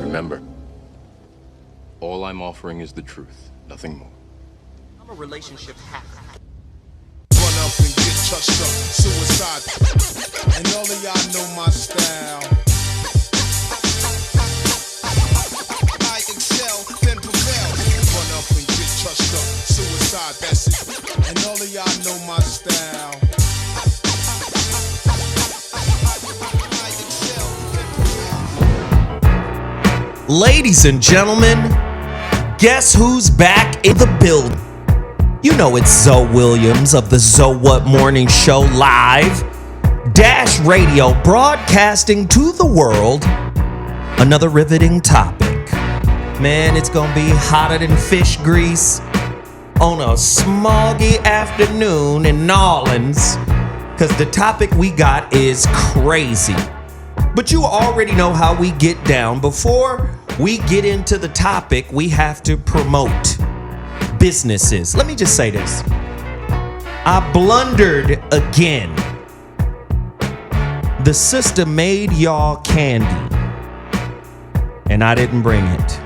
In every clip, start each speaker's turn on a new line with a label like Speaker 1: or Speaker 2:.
Speaker 1: Remember, all I'm offering is the truth, nothing more.
Speaker 2: I'm a relationship hacker.
Speaker 3: Run up and get touched up, suicide. And all of y'all know my style. I excel, then prevail. Run up and get touched up, suicide, that's it. And all of y'all know my style.
Speaker 4: Ladies and gentlemen, guess who's back in the building? You know it's Zoe Williams of the ZoWhat Morning Show live. Dash Radio broadcasting to the world another riveting topic. Man, it's gonna be hotter than fish grease on a smoggy afternoon in New Orleans, because the topic we got is crazy. But you already know how we get down. Before we get into the topic, we have to promote businesses. Let me just say this. I blundered again. The sister made y'all candy, and I didn't bring it.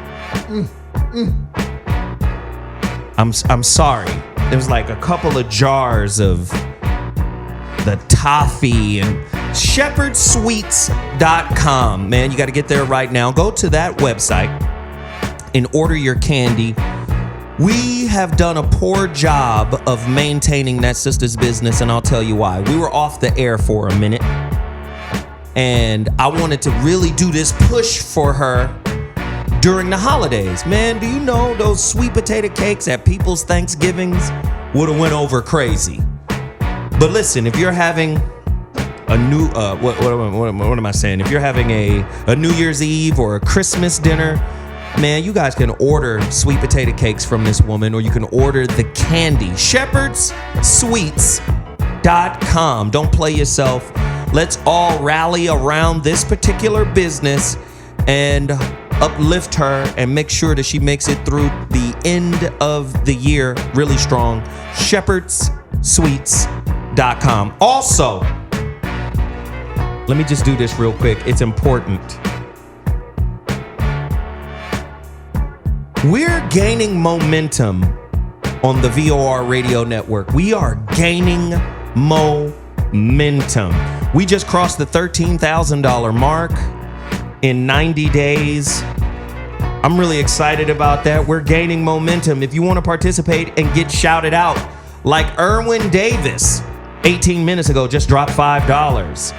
Speaker 4: I'm sorry. There was like a couple of jars of the toffee and shepherdsweets.com. Man, you got to get there right now. Go to that website and order your candy. We have done a poor job of maintaining that sister's business, and I'll tell you why. We were off the air for a minute, and I wanted to really do this push for her during the holidays. Man, do you know those sweet potato cakes at people's Thanksgivings would have went over crazy? But listen, if you're having a new, what am I saying? If you're having a New Year's Eve or a Christmas dinner, man, you guys can order sweet potato cakes from this woman, or you can order the candy. Shepherdsweets.com. Don't play yourself. Let's all rally around this particular business and uplift her and make sure that she makes it through the end of the year really strong. Shepherdsweets.com. Also, let me just do this real quick. It's important. We're gaining momentum on the VOR radio network. We are gaining momentum. We just crossed the $13,000 mark in 90 days. I'm really excited about that. We're gaining momentum. If you want to participate and get shouted out, like Erwin Davis, 18 minutes ago, just dropped $5.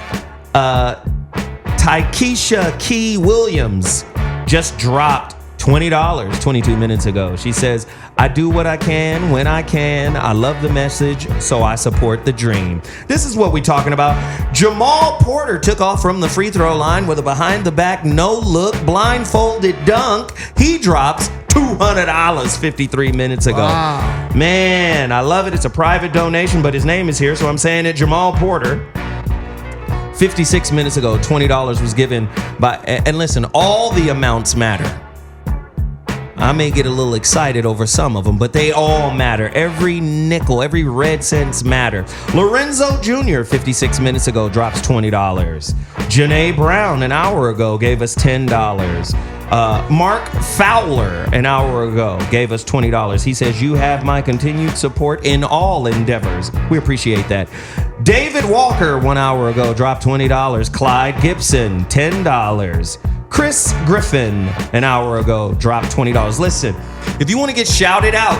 Speaker 4: Taikisha Key Williams just dropped $20 22 minutes ago. She says, I do what I can when I can. I love the message, so I support the dream. This is what we're talking about. Jamal Porter took off from the free throw line with a behind the back, no look, blindfolded dunk. He drops $200 53 minutes ago. Wow. Man, I love it. It's a private donation, but his name is here, so I'm saying it. Jamal Porter. 56 minutes ago, $20 was given by, and listen, all the amounts matter. I may get a little excited over some of them, but they all matter. Every nickel, every red cents matter. Lorenzo Jr., 56 minutes ago, drops $20. Janae Brown, an hour ago, gave us $10. Mark Fowler, an hour ago, gave us $20. He says, you have my continued support in all endeavors. We appreciate that. David Walker, 1 hour ago, dropped $20. Clyde Gibson, $10. Chris Griffin, an hour ago, dropped $20. Listen, if you want to get shouted out,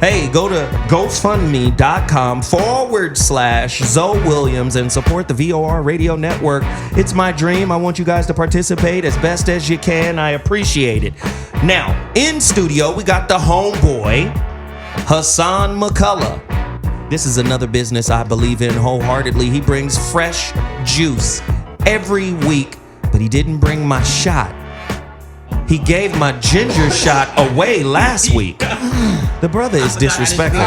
Speaker 4: hey, go to GoFundMe.com/Zoe Williams and support the VOR Radio Network. It's my dream. I want you guys to participate as best as you can. I appreciate it. Now, in studio, we got the homeboy, Hassan McCullough. This is another business I believe in wholeheartedly. He brings fresh juice every week, but he didn't bring my shot. He gave my ginger shot away last week. The brother is disrespectful.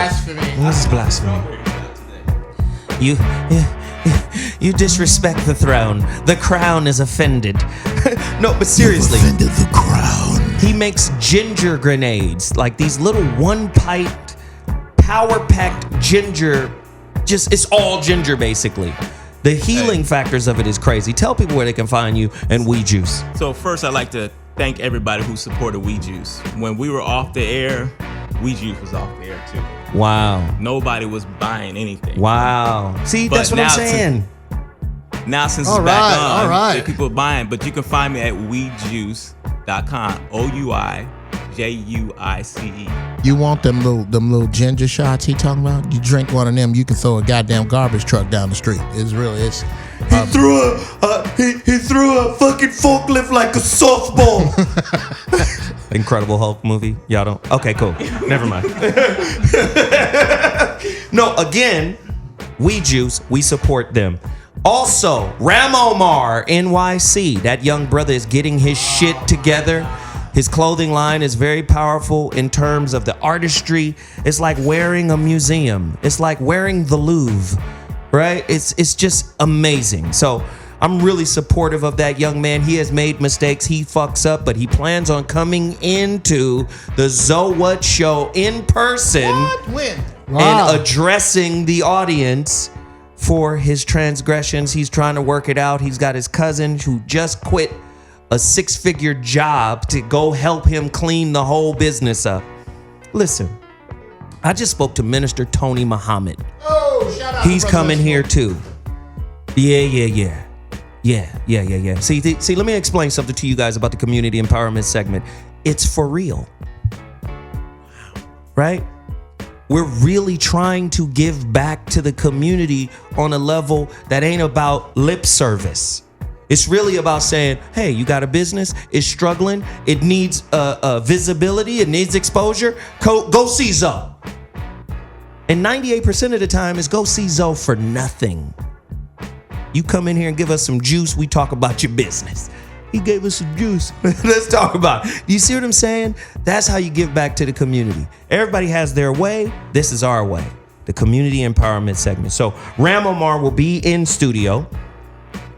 Speaker 4: This is blasphemy. You disrespect the throne. The crown is offended. No, but seriously.
Speaker 3: You've offended the crown.
Speaker 4: He makes ginger grenades, like these little one-piped, power-packed ginger. Just, it's all ginger, basically. The healing factors of it is crazy. Tell people where they can find you and We Juice.
Speaker 5: So first, I'd like to thank everybody who supported We Juice. When we were off the air, We Juice was off the air too.
Speaker 4: Wow.
Speaker 5: Nobody was buying anything.
Speaker 4: Wow. See,
Speaker 5: But
Speaker 4: that's what I'm
Speaker 5: now
Speaker 4: saying.
Speaker 5: Now since
Speaker 6: All
Speaker 5: it's back
Speaker 6: right,
Speaker 5: on,
Speaker 6: all right.
Speaker 5: people are buying. But you can find me at wejuice.com. OUIJUICE.
Speaker 6: You want them little ginger shots he talking about? You drink one of them, you can throw a goddamn garbage truck down the street. It's
Speaker 4: He threw a fucking forklift like a softball. Incredible Hulk movie. Y'all don't? Okay, cool. Never mind. No, again, We Juice, we support them. Also, Ram Omar NYC. That young brother is getting his shit together. His clothing line is very powerful in terms of the artistry. It's like wearing a museum. It's like wearing the Louvre, right? It's just amazing. So I'm really supportive of that young man. He has made mistakes. He fucks up, but he plans on coming into the ZoWhat show in person.
Speaker 6: When?
Speaker 4: And addressing the audience for his transgressions. He's trying to work it out. He's got his cousin who just quit a 6-figure job to go help him clean the whole business up. Listen, I just spoke to Minister Tony Muhammad.
Speaker 6: Oh, shout out.
Speaker 4: He's coming here too. Yeah. See, let me explain something to you guys about the community empowerment segment. It's for real. Right? We're really trying to give back to the community on a level that ain't about lip service. It's really about saying, hey, you got a business, it's struggling, it needs visibility, it needs exposure, go see Zo. And 98% of the time is go see Zo for nothing. You come in here and give us some juice, we talk about your business. He gave us some juice. Let's talk about it. Do you see what I'm saying? That's how you give back to the community. Everybody has their way. This is our way. The community empowerment segment. So Ram Omar will be in studio.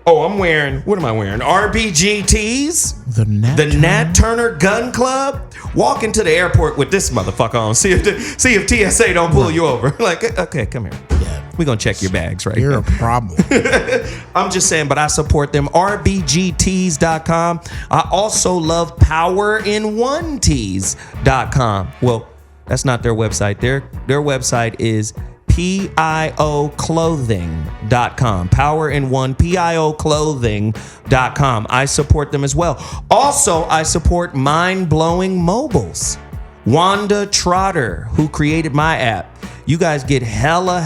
Speaker 4: Oh, what am I wearing? RBG tees?
Speaker 6: The
Speaker 4: Nat Turner Gun Club? Walk into the airport with this motherfucker on. See if TSA don't pull you over. Like, okay, come here.
Speaker 6: Yeah.
Speaker 4: We're going to check your bags right
Speaker 6: You're
Speaker 4: now.
Speaker 6: a problem.
Speaker 4: I'm just saying, but I support them. RBGtees.com. I also love powerinOnetees.com. Well, that's not their website. Their website is PIOclothing.com. PIOclothing.com. I support them as well. Also, I support Mind Blowing Mobiles. Wanda Trotter, who created my app. You guys get hella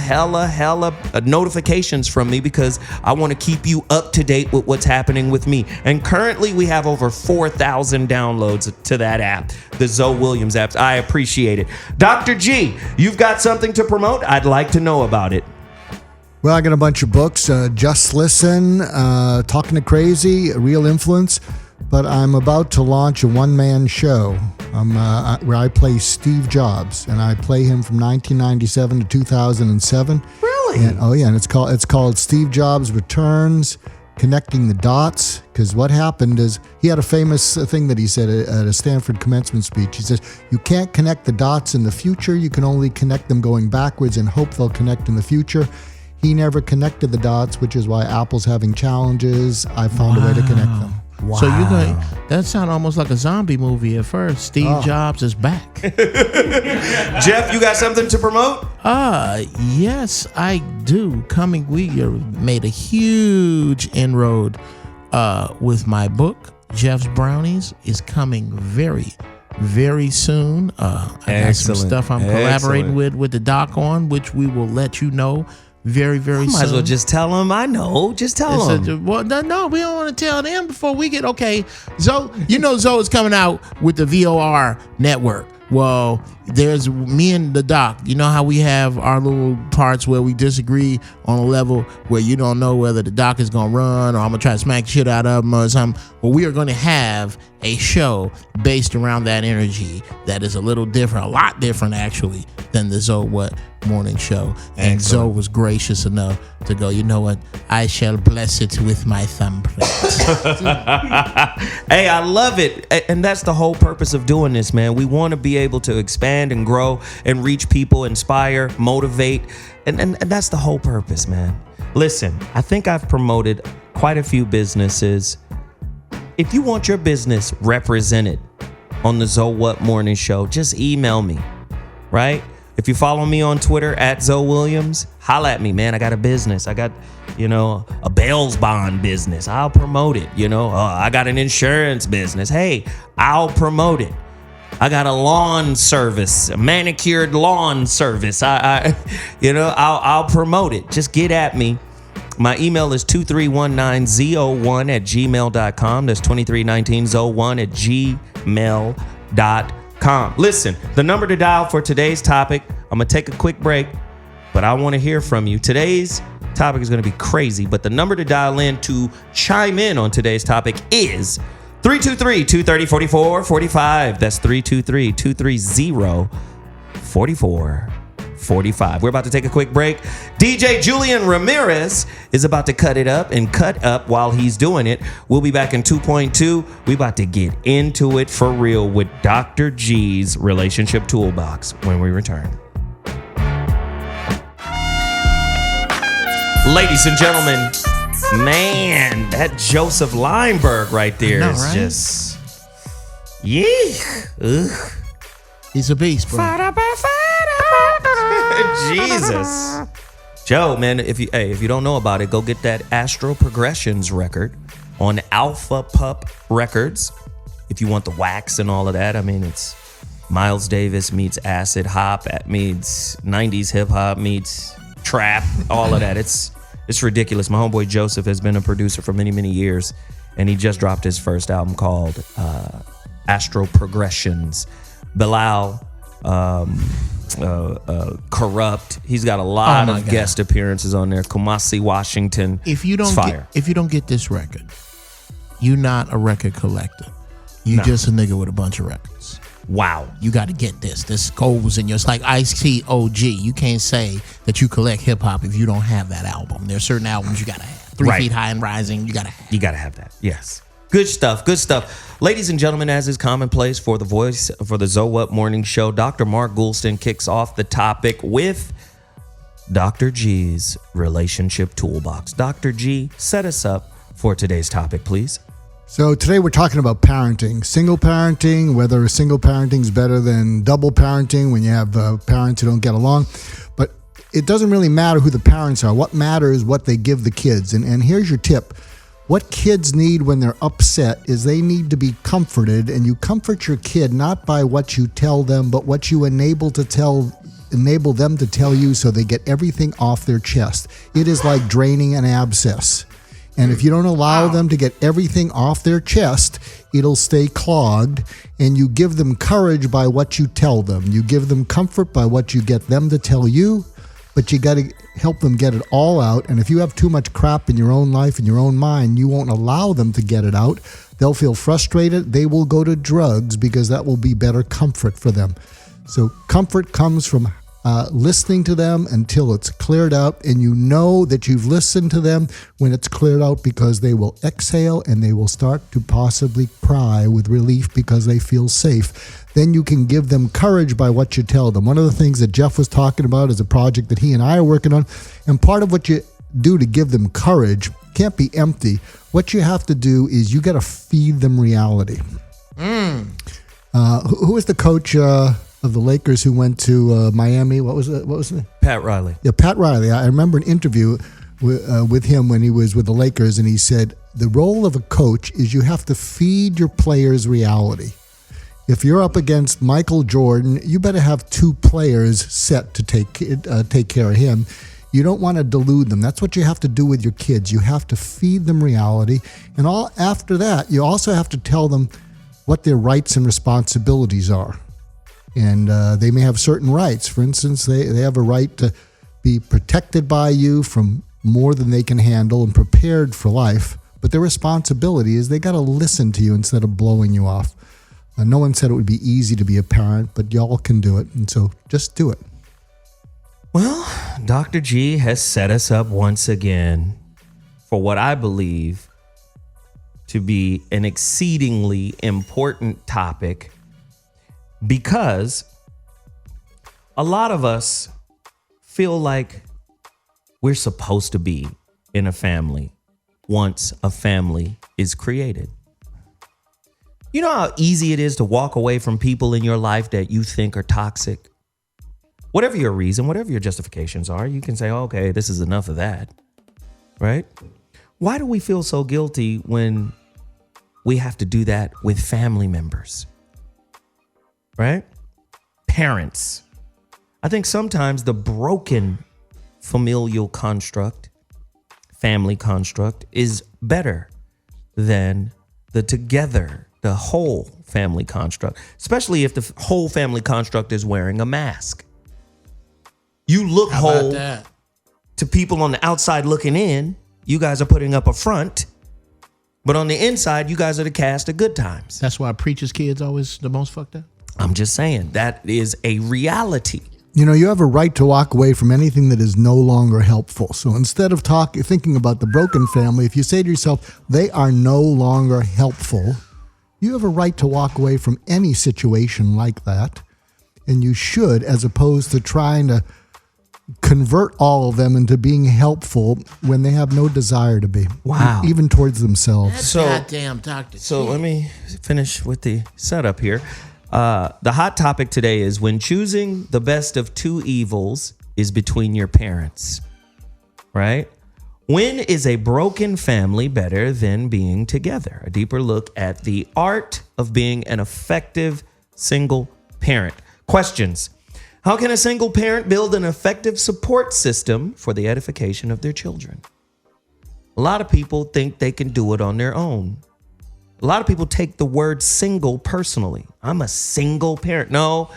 Speaker 4: notifications from me because I want to keep you up to date with what's happening with me. And currently we have over 4,000 downloads to that app, the Zoe Williams app. I appreciate it. Dr. G, you've got something to promote? I'd like to know about it.
Speaker 6: Well, I got a bunch of books. Just Listen, Talking to Crazy, Real Influence. But I'm about to launch a one-man show where I play Steve Jobs, and I play him from 1997 to 2007.
Speaker 4: Really?
Speaker 6: And it's called Steve Jobs Returns, Connecting the Dots. Because what happened is he had a famous thing that he said at a Stanford commencement speech. He says, you can't connect the dots in the future. You can only connect them going backwards and hope they'll connect in the future. He never connected the dots, which is why Apple's having challenges. I found a way to connect them.
Speaker 4: Wow.
Speaker 7: So that sounds almost like a zombie movie at first. Steve Jobs is back.
Speaker 4: Jeff, you got something to promote?
Speaker 7: Yes, I do. We made a huge inroad with my book. Jeff's Brownies is coming very, very soon. I got some stuff I'm collaborating with the doc on, which we will let you know very, very soon.
Speaker 4: Might as well just tell them I know. Just tell them.
Speaker 7: Well, no, we don't want to tell them before we get, okay. Zoe is coming out with the VOR network. Well, there's me and the doc. You know how we have our little parts where we disagree on a level where you don't know whether the doc is going to run or I'm going to try to smack the shit out of him or something. Well, we are going to have a show based around that energy that is a little different, a lot different actually, than the ZoWhat morning show. And Zoe was gracious enough to go, you know what? I shall bless it with my thumbprint.
Speaker 4: Hey, I love it. And that's the whole purpose of doing this, man. We want to be able to expand and grow and reach people, inspire, motivate. And that's the whole purpose, man. Listen, I think I've promoted quite a few businesses. If you want your business represented on the ZoWhat Morning Show, just email me, right? If you follow me on Twitter at ZoWilliams, holla at me, man. I got a business. I got, a bails bond business. I'll promote it. I got an insurance business. Hey, I'll promote it. I got a lawn service, a manicured lawn service. I'll promote it. Just get at me. My email is 2319ZO1@gmail.com. That's 2319ZO1@gmail.com. Listen, the number to dial for today's topic, I'm going to take a quick break, but I want to hear from you. Today's topic is going to be crazy, but the number to dial in to chime in on today's topic is 323-230-4445. That's 323-230-4445. We're about to take a quick break. DJ Julian Ramirez is about to cut it up and cut up while he's doing it. We'll be back in 2.2. We about to get into it for real with Dr. G's Relationship Toolbox when we return. Ladies and gentlemen, man, that Joseph Lineberg right there is right? Just, ugh.
Speaker 7: He's a beast, bro.
Speaker 4: Jesus. Joe, man, if you don't know about it, go get that Astro Progressions record on Alpha Pup Records. If you want the wax and all of that, I mean, it's Miles Davis meets acid hop, meets 90s hip hop, meets trap, all of that. It's ridiculous. My homeboy Joseph has been a producer for many, many years, and he just dropped his first album called Astro Progressions. Bilal, Corrupt. He's got a lot of guest appearances on there. Kumasi Washington.
Speaker 7: If you don't get this record, you're not a record collector. You just a nigga with a bunch of records.
Speaker 4: Wow.
Speaker 7: You got to get this. This goes in your. It's like Ice-T OG. You can't say that you collect hip hop if you don't have that album. There's certain albums you got to have. 3 Feet High and Rising. You got to have.
Speaker 4: You got to have that. Yes. Good stuff. Good stuff. Ladies and gentlemen, as is commonplace for the voice for the ZoWhat Morning Show, Dr. Mark Goulston kicks off the topic with Dr. G's Relationship Toolbox. Dr. G, set us up for today's topic, please.
Speaker 6: So today we're talking about parenting, single parenting, whether single parenting is better than double parenting when you have parents who don't get along. But it doesn't really matter who the parents are. What matters is what they give the kids. And here's your tip. What kids need when they're upset is they need to be comforted, and you comfort your kid not by what you tell them, but what you enable them to tell you so they get everything off their chest. It is like draining an abscess. And if you don't allow them to get everything off their chest, it'll stay clogged, and you give them courage by what you tell them. You give them comfort by what you get them to tell you, but you got to help them get it all out. And if you have too much crap in your own life, in your own mind, you won't allow them to get it out. They'll feel frustrated. They will go to drugs because that will be better comfort for them. So comfort comes from listening to them until it's cleared out, and you know that you've listened to them when it's cleared out because they will exhale and they will start to possibly cry with relief because they feel safe. Then you can give them courage by what you tell them. One of the things that Jeff was talking about is a project that he and I are working on, and part of what you do to give them courage can't be empty. What you have to do is you got to feed them reality. Who was the coach of the Lakers who went to Miami? What was it?
Speaker 4: Pat Riley.
Speaker 6: Yeah, Pat Riley. I remember an interview with him when he was with the Lakers, and he said the role of a coach is you have to feed your players reality. If you're up against Michael Jordan, you better have 2 players set to take care of him. You don't want to delude them. That's what you have to do with your kids. You have to feed them reality, and after that, you also have to tell them what their rights and responsibilities are. And they may have certain rights. For instance, they have a right to be protected by you from more than they can handle and prepared for life. But their responsibility is they got to listen to you instead of blowing you off. No one said it would be easy to be a parent, but y'all can do it. And so just do it.
Speaker 4: Well, Dr. G has set us up once again for what I believe to be an exceedingly important topic, because a lot of us feel like we're supposed to be in a family once a family is created. You know how easy it is to walk away from people in your life that you think are toxic? Whatever your reason, whatever your justifications are, you can say, okay, this is enough of that, right? Why do we feel so guilty when we have to do that with family members, right? Parents. I think sometimes the broken familial construct, family construct, is better than the together, the whole family construct, especially if the whole family construct is wearing a mask. You look
Speaker 7: How about
Speaker 4: whole
Speaker 7: that?
Speaker 4: to people on the outside looking in. You guys are putting up a front, but on the inside, you guys are the cast of good times.
Speaker 7: That's why preachers' kids always the most fucked up.
Speaker 4: I'm just saying that is a reality.
Speaker 6: You know, you have a right to walk away from anything that is no longer helpful. So instead of thinking about the broken family, if you say to yourself, they are no longer helpful, you have a right to walk away from any situation like that. And you should, as opposed to trying to convert all of them into being helpful when they have no desire to be.
Speaker 4: Wow.
Speaker 6: Even towards themselves.
Speaker 7: That's
Speaker 4: So-
Speaker 7: goddamn Dr.
Speaker 4: So let me finish with the setup here. The hot topic today is when choosing the best of two evils is between your parents, right? When is a broken family better than being together? A deeper look at the art of being an effective single parent. Questions. How can a single parent build an effective support system for the edification of their children? A lot of people think they can do it on their own. A lot of people take the word single personally. I'm a single parent. No,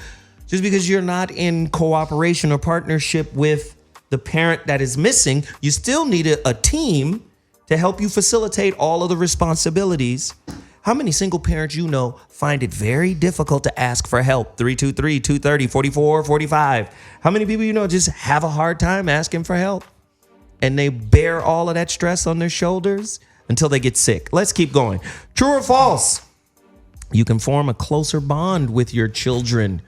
Speaker 4: just because you're not in cooperation or partnership with the parent that is missing, you still need a team to help you facilitate all of the responsibilities. How many single parents you know find it very difficult to ask for help? 323-230-4445. How many people you know just have a hard time asking for help? And they bear all of that stress on their shoulders until they get sick. Let's keep going. True or false? You can form a closer bond with your children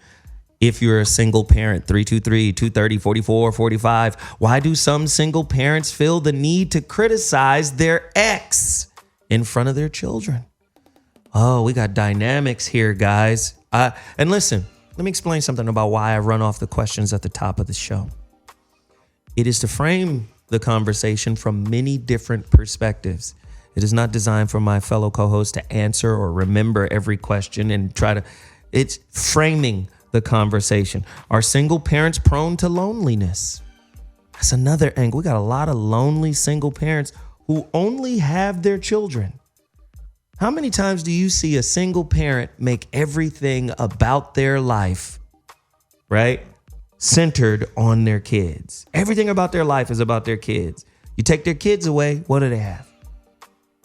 Speaker 4: if you're a single parent. 323-230-4445. Why do some single parents feel the need to criticize their ex in front of their children? Oh, we got dynamics here, guys. And listen, let me explain something about why I run off the questions at the top of the show. It is to frame the conversation from many different perspectives. It is not designed for my fellow co-hosts to answer or remember every question and it's framing the conversation. Are single parents prone to loneliness? That's another angle. We got a lot of lonely single parents who only have their children. How many times do you see a single parent make everything about their life, right, centered on their kids? Everything about their life is about their kids. You take their kids away, what do they have?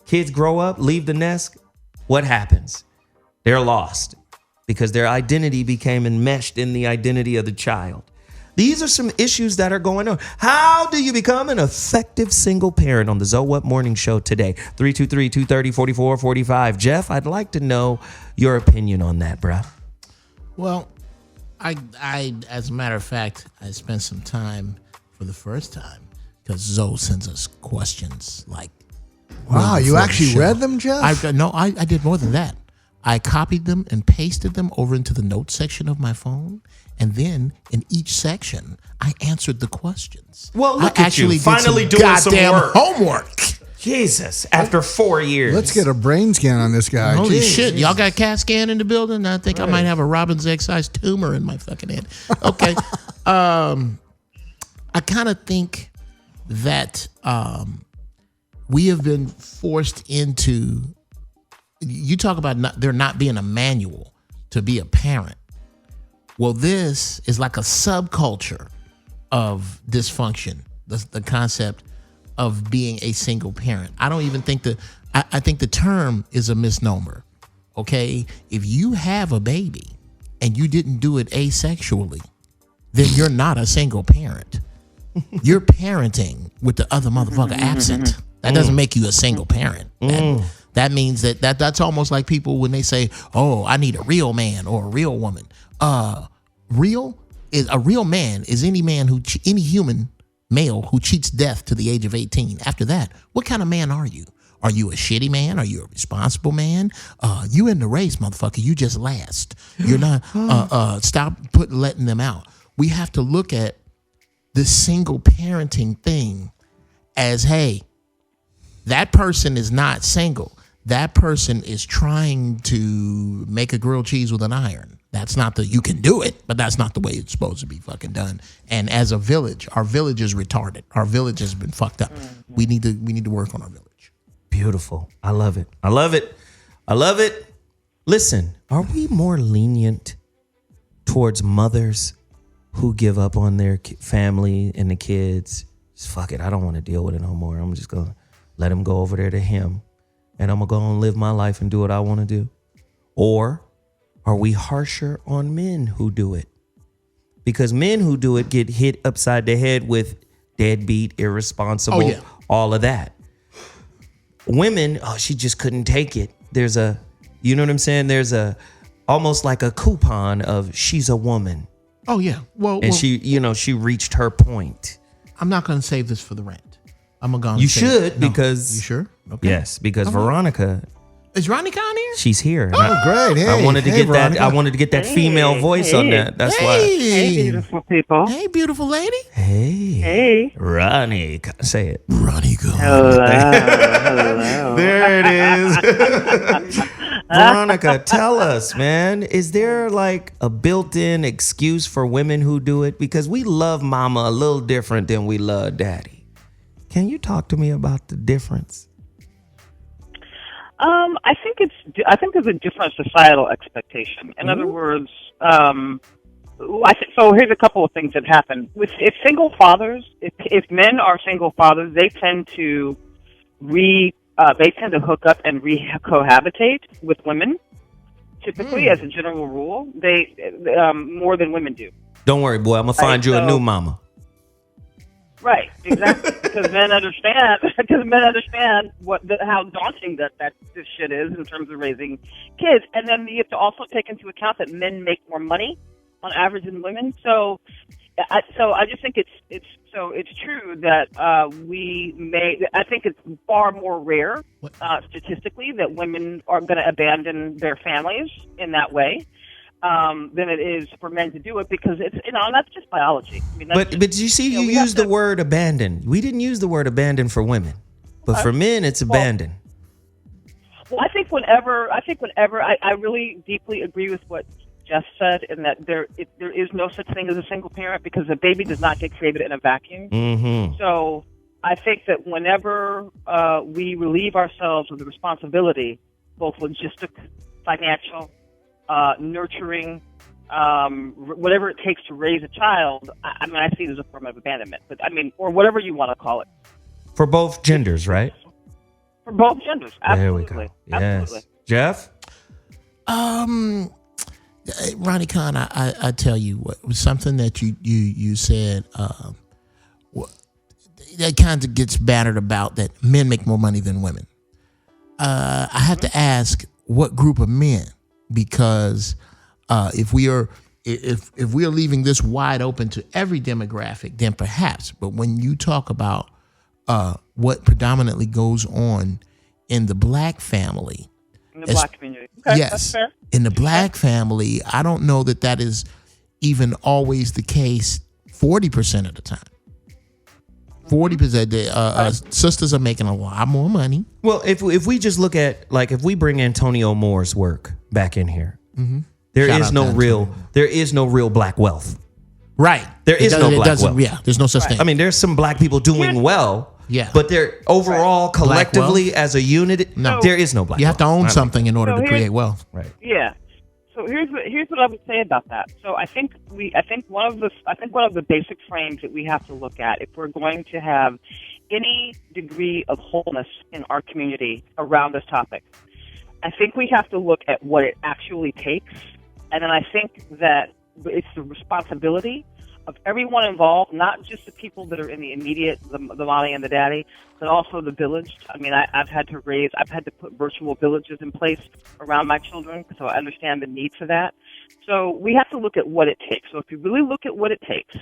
Speaker 4: Kids grow up, leave the nest. What happens? They're lost because their identity became enmeshed in the identity of the child. These are some issues that are going on. How do you become an effective single parent on the ZoWhat Morning Show today? 323-230-4445. Jeff, I'd like to know your opinion on that, bro.
Speaker 7: Well, I as a matter of fact, I spent some time for the first time because Zoe sends us questions like,
Speaker 6: Wow,
Speaker 7: well,
Speaker 6: you
Speaker 7: before the
Speaker 6: actually
Speaker 7: show.
Speaker 6: read them, Jeff?
Speaker 7: I did more than that. I copied them and pasted them over into the notes section of my phone. And then in each section, I answered the questions.
Speaker 4: Well, look
Speaker 7: I
Speaker 4: at you,
Speaker 7: actually
Speaker 4: finally
Speaker 7: did some
Speaker 4: doing some
Speaker 7: goddamn
Speaker 4: work.
Speaker 7: homework.
Speaker 4: Jesus, after 4 years.
Speaker 6: Let's get a brain scan on this guy.
Speaker 7: Holy
Speaker 6: Jeez.
Speaker 7: shit. Y'all got a CAT scan in the building? I think I might have a Robin's egg-sized tumor in my fucking head. Okay. I kind of think that we have been forced into, you talk about there not being a manual to be a parent. Well, this is like a subculture of dysfunction, the concept of being a single parent. I don't even think I think the term is a misnomer, okay? If you have a baby and you didn't do it asexually, then you're not a single parent. You're parenting with the other motherfucker absent. That doesn't make you a single parent. That means that's almost like people when they say, oh, I need a real man or a real woman. A real man is any man any human male who cheats death to the age of 18. After that, what kind of man are you? Are you a shitty man? Are you a responsible man? You in the race, motherfucker. You just last. You're not. Stop letting them out. We have to look at this single parenting thing as, hey, that person is not single. That person is trying to make a grilled cheese with an iron. That's not you can do it, but that's not the way it's supposed to be fucking done. And as a village, our village is retarded. Our village has been fucked up. We need to work on our village.
Speaker 4: Beautiful. I love it. I love it. I love it. Listen, are we more lenient towards mothers who give up on their family and the kids? Just fuck it. I don't want to deal with it no more. I'm just going to let him go over there to him. And I'm going to go and live my life and do what I want to do. Or are we harsher on men who do it? Because men who do it get hit upside the head with deadbeat, irresponsible, all of that. Women, she just couldn't take it. There's you know what I'm saying? There's almost like a coupon of she's a woman.
Speaker 7: Oh, yeah. Well,
Speaker 4: she reached her point.
Speaker 7: I'm not going to save this for the rant. I'm going to go.
Speaker 4: You should, because.
Speaker 7: You sure? Okay.
Speaker 4: Yes, because Veronica.
Speaker 7: Is Veronica on here?
Speaker 4: She's here.
Speaker 6: Oh, great. Hey,
Speaker 4: I wanted to get
Speaker 6: Veronica.
Speaker 4: that. I wanted to get that female voice on that. That's why.
Speaker 8: Hey, beautiful people.
Speaker 7: Hey, beautiful lady.
Speaker 4: Hey, Ronnie, say it.
Speaker 7: Veronica.
Speaker 8: Hello.
Speaker 4: There it is. Veronica, tell us, man, is there like a built-in excuse for women who do it? Because we love mama a little different than we love daddy. Can you talk to me about the difference?
Speaker 8: I think there's a different societal expectation. In other words, so here's a couple of things that happen. If single fathers, if men are single fathers, they tend to hook up and cohabitate with women. Typically, as a general rule, they more than women do.
Speaker 4: Don't worry, boy. I'm gonna find you a new mama.
Speaker 8: Right, exactly. Because men understand. How daunting that this shit is in terms of raising kids, and then you have to also take into account that men make more money on average than women. So I just think it's true that I think it's far more rare statistically that women are going to abandon their families in that way. Than it is for men to do it, because it's that's just biology. I mean,
Speaker 4: but you see, you use the word abandon. We didn't use the word abandon for women, but for men, it's abandon.
Speaker 8: Well, I think whenever I really deeply agree with what Jeff said, in that there is no such thing as a single parent, because a baby does not get created in a vacuum.
Speaker 4: Mm-hmm.
Speaker 8: So I think that whenever we relieve ourselves of the responsibility, both logistic, financial, nurturing, whatever it takes to raise a child, I see it as a form of abandonment, but or whatever you want to call it.
Speaker 4: For both genders, right?
Speaker 8: For both genders, absolutely.
Speaker 4: There we go. Yes.
Speaker 8: Absolutely.
Speaker 4: Jeff?
Speaker 7: Ronnie Khan, I tell you what, was something that you said, that kind of gets battered about, that men make more money than women. I have to ask, what group of men? Because if we are leaving this wide open to every demographic, then perhaps. But when you talk about what predominantly goes on in the black family,
Speaker 8: in the black community, okay,
Speaker 7: yes,
Speaker 8: that's fair.
Speaker 7: In the black family, I don't know that is even always the case 40% of the time. 40%. Sisters are making a lot more money.
Speaker 4: Well, if we just look at, like, if we bring Antonio Moore's work back in here, there is no real black wealth.
Speaker 7: Right.
Speaker 4: There is no black wealth.
Speaker 7: Yeah, there's no such thing.
Speaker 4: I mean, there's some black people doing well.
Speaker 7: Yeah.
Speaker 4: But they're overall, collectively, as a unit, there is no black wealth.
Speaker 7: You have to own something in order to create wealth.
Speaker 4: Right.
Speaker 8: Yeah. So here's what I would say about that. So I think one of the basic frames that we have to look at, if we're going to have any degree of wholeness in our community around this topic, I think we have to look at what it actually takes, and then I think that it's the responsibility of everyone involved, not just the people that are in the immediate, the mommy and the daddy, but also the village. I mean, I've had to put virtual villages in place around my children, so I understand the need for that. So we have to look at what it takes. So if you really look at what it takes,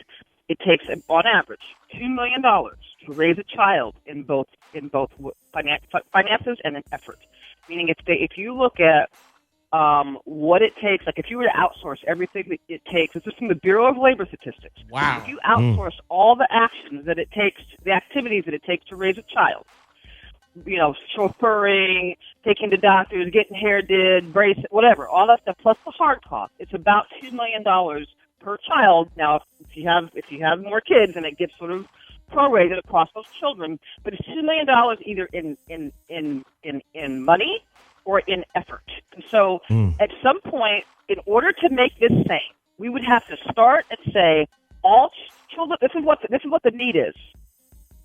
Speaker 8: it takes, on average, $2 million to raise a child in both finances and in effort. Meaning, if you look at what it takes, like if you were to outsource everything that it takes, this is from the Bureau of Labor Statistics.
Speaker 7: Wow.
Speaker 8: If you outsource all the actions that it takes, the activities that it takes to raise a child, chauffeuring, taking to doctors, getting hair did, brace, whatever, all that stuff, plus the hard cost, it's about $2 million per child. Now, if you have more kids, then it gets sort of prorated across those children, but it's $2 million either in money or in effort. And so at some point, in order to make this sane, we would have to start and say, all children, this is what the need is.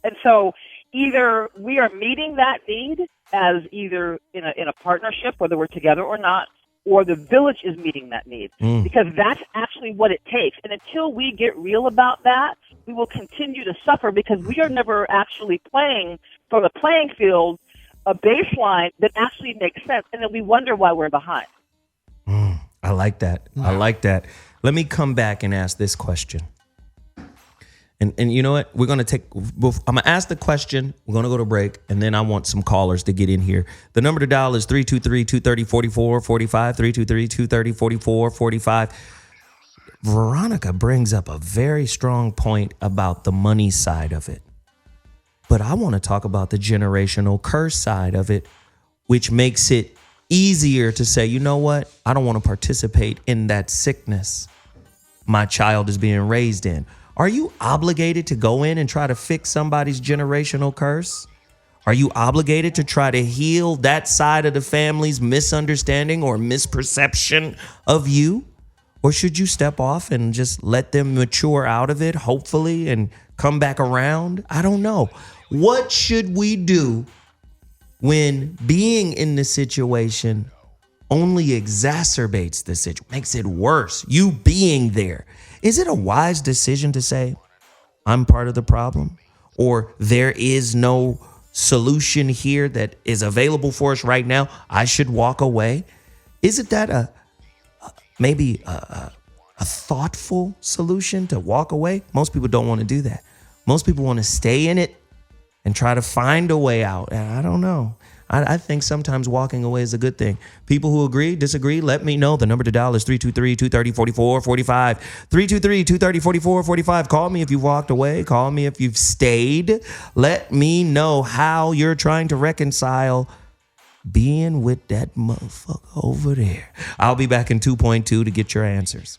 Speaker 8: And so either we are meeting that need as either in a partnership, whether we're together or not, or the village is meeting that need, because that's actually what it takes. And until we get real about that, we will continue to suffer because we are never actually playing from the playing field a baseline that actually makes sense, and then we wonder why we're behind.
Speaker 4: I like that. I like that. Let me come back and ask this question. And you know what? I'm going to ask the question. We're going to go to break, and then I want some callers to get in here. The number to dial is 323-230-4445, 323-230-4445. Veronica brings up a very strong point about the money side of it. But I want to talk about the generational curse side of it, which makes it easier to say, you know what? I don't want to participate in that sickness my child is being raised in. Are you obligated to go in and try to fix somebody's generational curse? Are you obligated to try to heal that side of the family's misunderstanding or misperception of you? Or should you step off and just let them mature out of it, hopefully, and come back around? I don't know. What should we do when being in the situation only exacerbates the situation, makes it worse? You being there. Is it a wise decision to say, I'm part of the problem? Or there is no solution here that is available for us right now? I should walk away? Isn't that maybe a thoughtful solution to walk away? Most people don't want to do that. Most people want to stay in it and try to find a way out. And I don't know. I think sometimes walking away is a good thing. People who agree, disagree, let me know. The number to dial is 323-230-4445. 323-230-4445. Call me if you've walked away. Call me if you've stayed. Let me know how you're trying to reconcile being with that motherfucker over there. I'll be back in 2.2 to get your answers.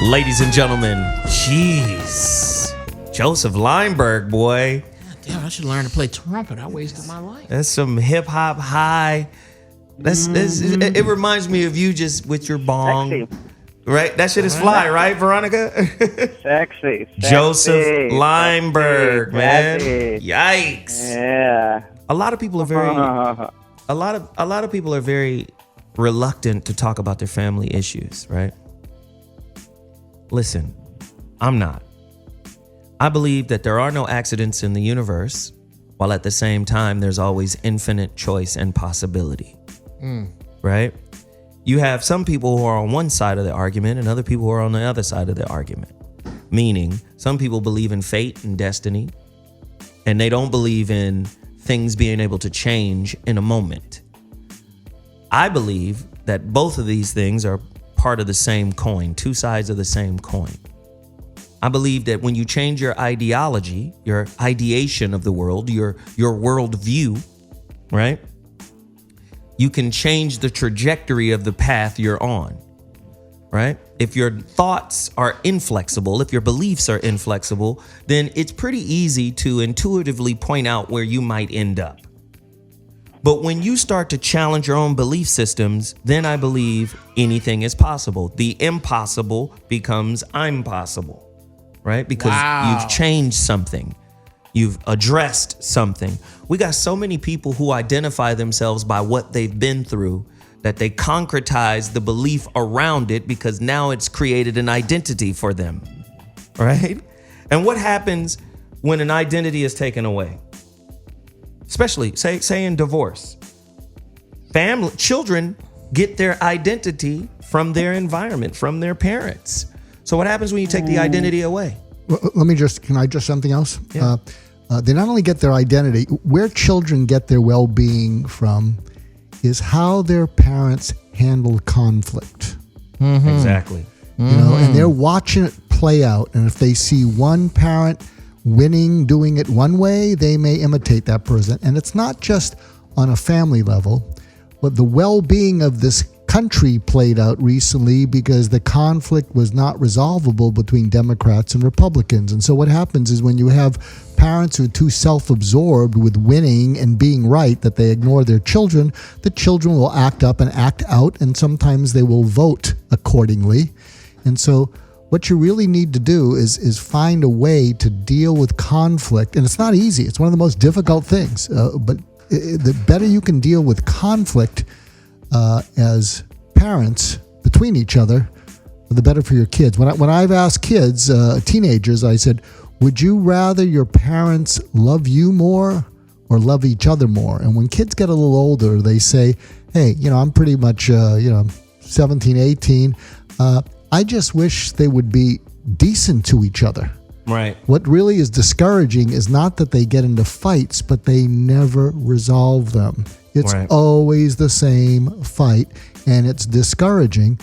Speaker 4: Ladies and gentlemen, jeez. Joseph Lineberg, boy.
Speaker 7: Damn, I should learn to play trumpet. I wasted my life.
Speaker 4: That's some hip hop high. It reminds me of you just with your bong.
Speaker 8: Sexy.
Speaker 4: Right? That shit is fly, right, Veronica?
Speaker 8: Sexy.
Speaker 4: Joseph Lineberg, man.
Speaker 8: Sexy.
Speaker 4: Yikes.
Speaker 8: Yeah.
Speaker 4: A lot of people are very a lot of people are very reluctant to talk about their family issues, right? Listen, I'm not. I believe that there are no accidents in the universe, while at the same time, there's always infinite choice and possibility, right? You have some people who are on one side of the argument and other people who are on the other side of the argument, meaning some people believe in fate and destiny, and they don't believe in things being able to change in a moment. I believe that both of these things are part of the same coin, two sides of the same coin. I believe that when you change your ideology, your ideation of the world, your worldview, right? You can change the trajectory of the path you're on, right? If your thoughts are inflexible, if your beliefs are inflexible, then it's pretty easy to intuitively point out where you might end up. But when you start to challenge your own belief systems, then I believe anything is possible. The impossible becomes I'm possible. Right? Because you've changed something. You've addressed something. We got so many people who identify themselves by what they've been through that they concretize the belief around it because now it's created an identity for them. Right? And what happens when an identity is taken away? Especially, say in divorce. Children get their identity from their environment, from their parents. So what happens when you take the identity away?
Speaker 6: Can I just something else?
Speaker 4: Yeah.
Speaker 6: They not only get their identity, where children get their well-being from is how their parents handle conflict.
Speaker 4: Exactly.
Speaker 6: You know, and they're watching it play out. And if they see one parent winning, doing it one way, they may imitate that person. And it's not just on a family level, but the well-being of this country played out recently because the conflict was not resolvable between Democrats and Republicans. And so what happens is when you have parents who are too self-absorbed with winning and being right that they ignore their children, the children will act up and act out, and sometimes they will vote accordingly. And so what you really need to do is find a way to deal with conflict. And it's not easy. It's one of the most difficult things. But the better you can deal with conflict as parents between each other, the better for your kids. When I've asked kids, teenagers, I said, would you rather your parents love you more or love each other more? And when kids get a little older, they say, hey, you know, I'm pretty much, 17, 18. I just wish they would be decent to each other.
Speaker 4: Right.
Speaker 6: What really is discouraging is not that they get into fights, but they never resolve them. It's always the same fight, and it's discouraging.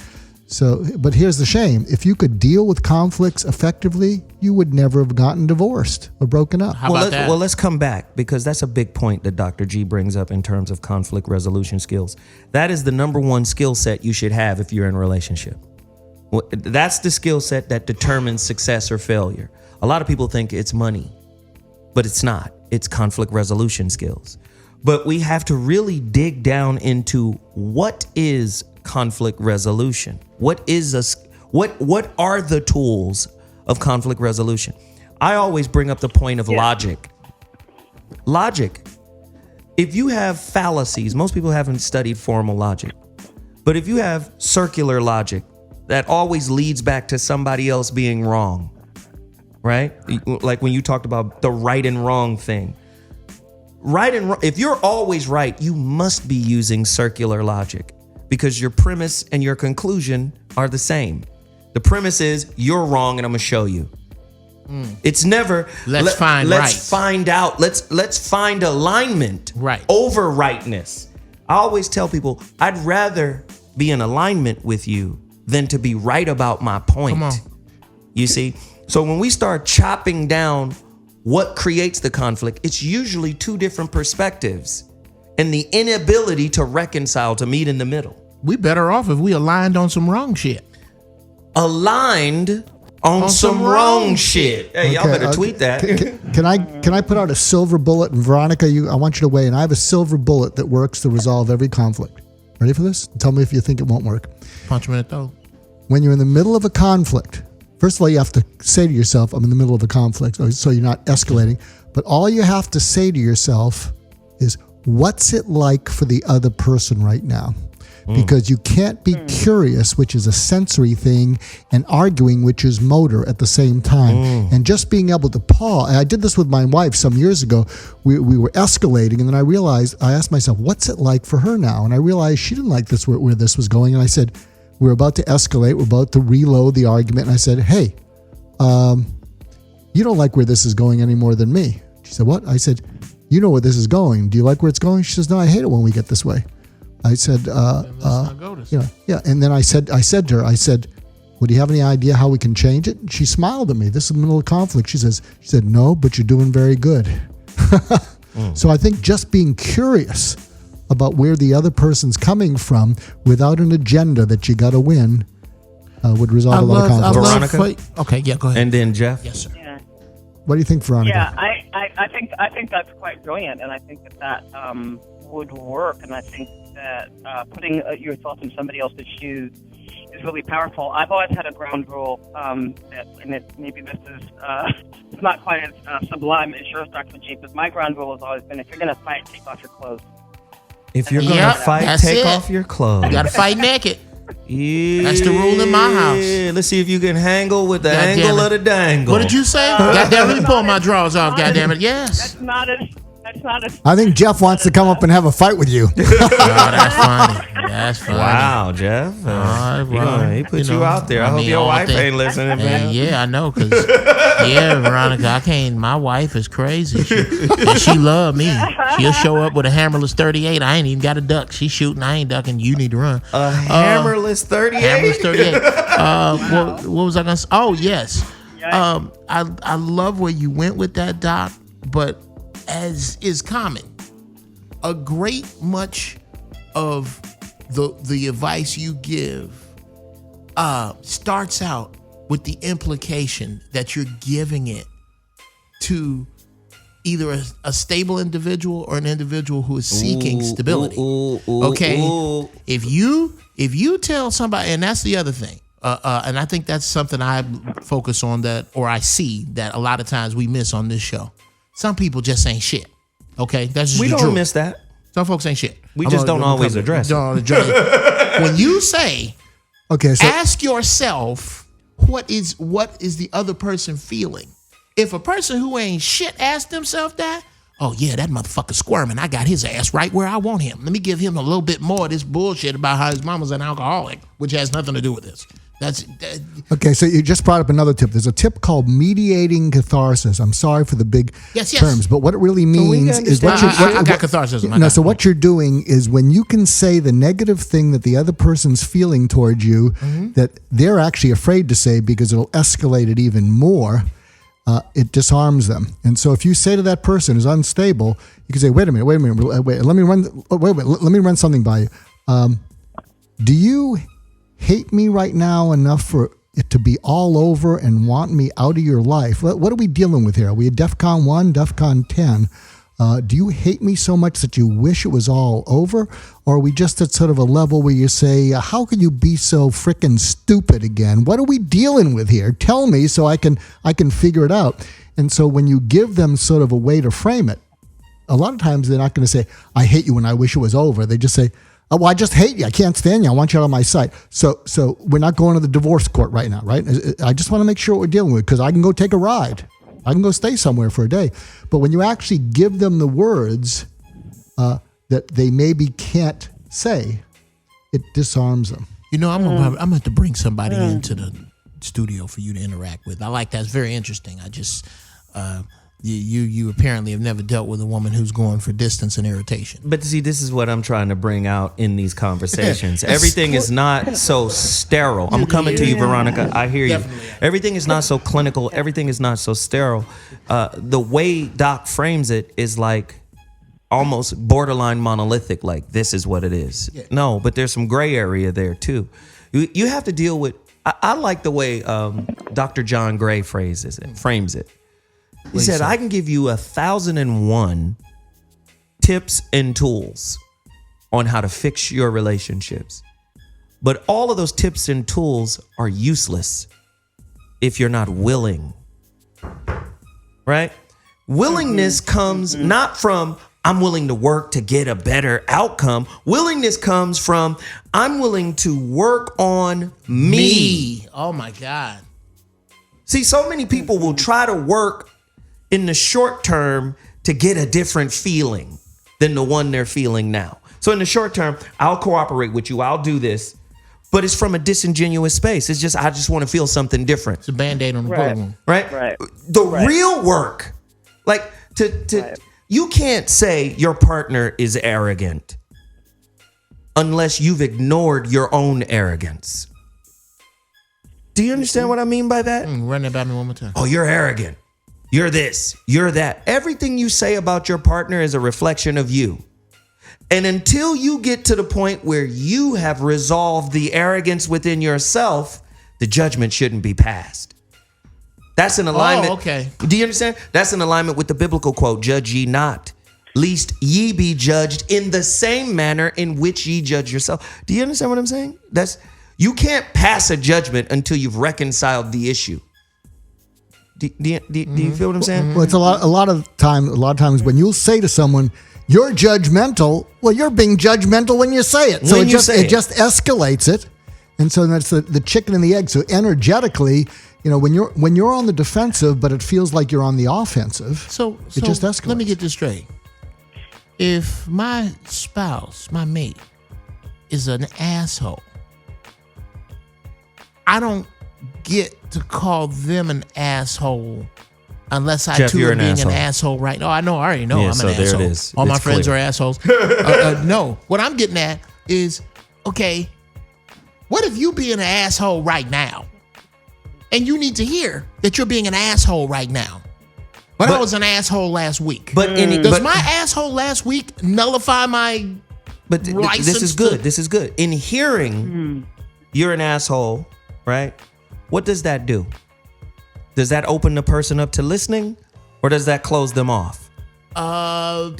Speaker 6: So, but here's the shame. If you could deal with conflicts effectively, you would never have gotten divorced or broken up.
Speaker 7: How about that?
Speaker 4: Well, let's come back because that's a big point that Dr. G brings up in terms of conflict resolution skills. That is the number one skill set you should have if you're in a relationship. That's the skill set that determines success or failure. A lot of people think it's money, but it's not. It's conflict resolution skills. But we have to really dig down into what is conflict resolution. What are the tools of conflict resolution? I always bring up the point of logic. Logic. If you have fallacies, most people haven't studied formal logic, but if you have circular logic that always leads back to somebody else being wrong, right? Like when you talked about the right and wrong thing. Right and wrong. If you're always right, you must be using circular logic because your premise and your conclusion are the same. The premise is you're wrong and I'm gonna show you. It's never let's find out. Let's find alignment over rightness. I always tell people I'd rather be in alignment with you than to be right about my point.
Speaker 7: Come on.
Speaker 4: You see? So when we start chopping down what creates the conflict, it's usually two different perspectives and the inability to reconcile, to meet in the middle.
Speaker 7: We better off if we aligned on some wrong shit.
Speaker 4: Aligned on some wrong shit. Hey, y'all better tweet that.
Speaker 6: Can I put out a silver bullet? And Veronica, I want you to weigh in. I have a silver bullet that works to resolve every conflict. Ready for this? Tell me if you think it won't work.
Speaker 7: Punch me in the throat.
Speaker 6: When you're in the middle of a conflict, first of all, you have to say to yourself, I'm in the middle of a conflict, so you're not escalating. But all you have to say to yourself is, what's it like for the other person right now? Because you can't be curious, which is a sensory thing, and arguing, which is motor at the same time. And just being able to pause. I did this with my wife some years ago. We were escalating, and then I asked myself, what's it like for her now? And I realized she didn't like this where this was going. And I said, we're about to escalate. We're about to reload the argument. And I said, hey, you don't like where this is going any more than me. She said, what? I said, you know where this is going. Do you like where it's going? She says, no, I hate it when we get this way. I said, yeah. And then I said to her, well, do you have any idea how we can change it? And she smiled at me. This is the middle of conflict. She said, no, but you're doing very good. So I think just being curious about where the other person's coming from without an agenda that you got to win would resolve a lot of conflict.
Speaker 4: Veronica?
Speaker 7: Okay, yeah, go ahead.
Speaker 4: And then Jeff?
Speaker 7: Yes, sir.
Speaker 8: Yeah.
Speaker 6: What do you think, Veronica?
Speaker 8: Yeah, I think that's quite brilliant, and I think that would work, and I think that putting your thoughts in somebody else's shoes is really powerful. I've always had a ground rule, maybe this is it's not quite as sublime as yours, Dr. G, but my ground rule has always been, if you're going to fight, take off your clothes.
Speaker 4: If you're going to fight, take off your clothes.
Speaker 7: You got to fight naked.
Speaker 4: Yeah.
Speaker 7: That's the rule in my house.
Speaker 4: Let's see if you can haggle with the angle of the dangle.
Speaker 7: What did you say? Goddamn, let me pull my drawers off, goddamn it. Yes.
Speaker 8: That's That's not a.
Speaker 6: I think Jeff wants to come up and have a fight with you.
Speaker 7: Oh, that's funny. That's funny.
Speaker 4: Wow, Jeff. He put you out there. I hope your wife ain't listening, man.
Speaker 7: Yeah, I know, because, Veronica, I can't. My wife is crazy. She love me. She'll show up with a hammerless 38. I ain't even got a duck. She's shooting. I ain't ducking. You need to run.
Speaker 4: A hammerless 38?
Speaker 7: Hammerless 38. What was I going to say? Oh, yes. I love where you went with that, Doc, but as is common, a great much of the advice you give starts out with the implication that you're giving it to either a stable individual or an individual who is seeking stability. Okay? If you tell somebody, and that's the other thing, and I think that's something I focus on I see that a lot of times we miss on this show. Some people just ain't shit. Okay? That's just
Speaker 4: we
Speaker 7: the
Speaker 4: don't
Speaker 7: truth.
Speaker 4: miss that.
Speaker 7: Some folks ain't shit.
Speaker 4: We just don't always address it.
Speaker 7: When you say,
Speaker 6: Okay, so
Speaker 7: ask yourself, what is the other person feeling? If a person who ain't shit asked themselves that, oh yeah, that motherfucker squirming. I got his ass right where I want him. Let me give him a little bit more of this bullshit about how his mama's an alcoholic, which has nothing to do with this.
Speaker 6: Okay, so you just brought up another tip. There's a tip called mediating catharsis. I'm sorry for the big terms, but what it really means is
Speaker 7: I got catharsis.
Speaker 6: So what you're doing is when you can say the negative thing that the other person's feeling towards you that they're actually afraid to say because it'll escalate it even more, it disarms them. And so if you say to that person who's unstable, you can say, wait a minute, let me run something by you. Do you hate me right now enough for it to be all over and want me out of your life? What are we dealing with here? Are we at DEFCON 1, DEFCON 10? Do you hate me so much that you wish it was all over? Or are we just at sort of a level where you say, how can you be so frickin' stupid again? What are we dealing with here? Tell me so I can figure it out. And so when you give them sort of a way to frame it, a lot of times they're not going to say, I hate you and I wish it was over. They just say, oh, well, I just hate you. I can't stand you. I want you out of my sight. So we're not going to the divorce court right now, right? I just want to make sure what we're dealing with because I can go take a ride. I can go stay somewhere for a day. But when you actually give them the words that they maybe can't say, it disarms them.
Speaker 7: I'm going to have to bring somebody into the studio for you to interact with. I like that. It's very interesting. I just... You apparently have never dealt with a woman who's going for distance and irritation.
Speaker 4: But see, this is what I'm trying to bring out in these conversations. Everything is not so sterile. I'm coming to you, Veronica. I hear you. Everything is not so clinical. Everything is not so sterile. The way Doc frames it is like almost borderline monolithic, like this is what it is. Yeah. No, but there's some gray area there too. You have to deal with, I like the way Dr. John Gray frames it. He said, I can give you 1,001 tips and tools on how to fix your relationships. But all of those tips and tools are useless if you're not willing. Right? Willingness comes not from, I'm willing to work to get a better outcome. Willingness comes from, I'm willing to work on me.
Speaker 7: Oh, my God.
Speaker 4: See, so many people will try to work in the short term to get a different feeling than the one they're feeling now. So in the short term, I'll cooperate with you. I'll do this. But it's from a disingenuous space. It's just, I just want to feel something different.
Speaker 7: It's a Band-Aid on the bullet wound.
Speaker 4: Right? The real work, like you can't say your partner is arrogant unless you've ignored your own arrogance. Do you understand what I mean by that?
Speaker 7: Run that by me one more time.
Speaker 4: Oh, you're arrogant. You're this, you're that. Everything you say about your partner is a reflection of you. And until you get to the point where you have resolved the arrogance within yourself, the judgment shouldn't be passed. That's in alignment.
Speaker 7: Oh, okay.
Speaker 4: Do you understand? That's in alignment with the biblical quote, judge ye not, lest ye be judged in the same manner in which ye judge yourself. Do you understand what I'm saying? You can't pass a judgment until you've reconciled the issue. Do you feel what I'm saying?
Speaker 6: Well, it's a lot of times when you'll say to someone, "You're judgmental." Well, you're being judgmental when you say it. So it just escalates it, and so that's the chicken and the egg. So energetically, when you're on the defensive, but it feels like you're on the offensive.
Speaker 7: So
Speaker 6: it just escalates.
Speaker 7: Let me get this straight. if my spouse, my mate, is an asshole, I don't get to call them an asshole unless I
Speaker 4: Jeff,
Speaker 7: too
Speaker 4: you're
Speaker 7: am
Speaker 4: an
Speaker 7: being
Speaker 4: asshole.
Speaker 7: an asshole right now. I already know
Speaker 4: Yeah,
Speaker 7: I'm
Speaker 4: so
Speaker 7: an
Speaker 4: there it
Speaker 7: asshole.
Speaker 4: is.
Speaker 7: All my
Speaker 4: It's
Speaker 7: friends
Speaker 4: clear.
Speaker 7: are assholes. No, what I'm getting at is, okay, what if you being an asshole right now? And you need to hear that you're being an asshole right now. But I was an asshole last week.
Speaker 4: But
Speaker 7: Does my asshole last week nullify my
Speaker 4: But this
Speaker 7: license
Speaker 4: is
Speaker 7: to-
Speaker 4: good. This is good. In hearing you're an asshole, right? What does that do? Does that open the person up to listening, or does that close them off?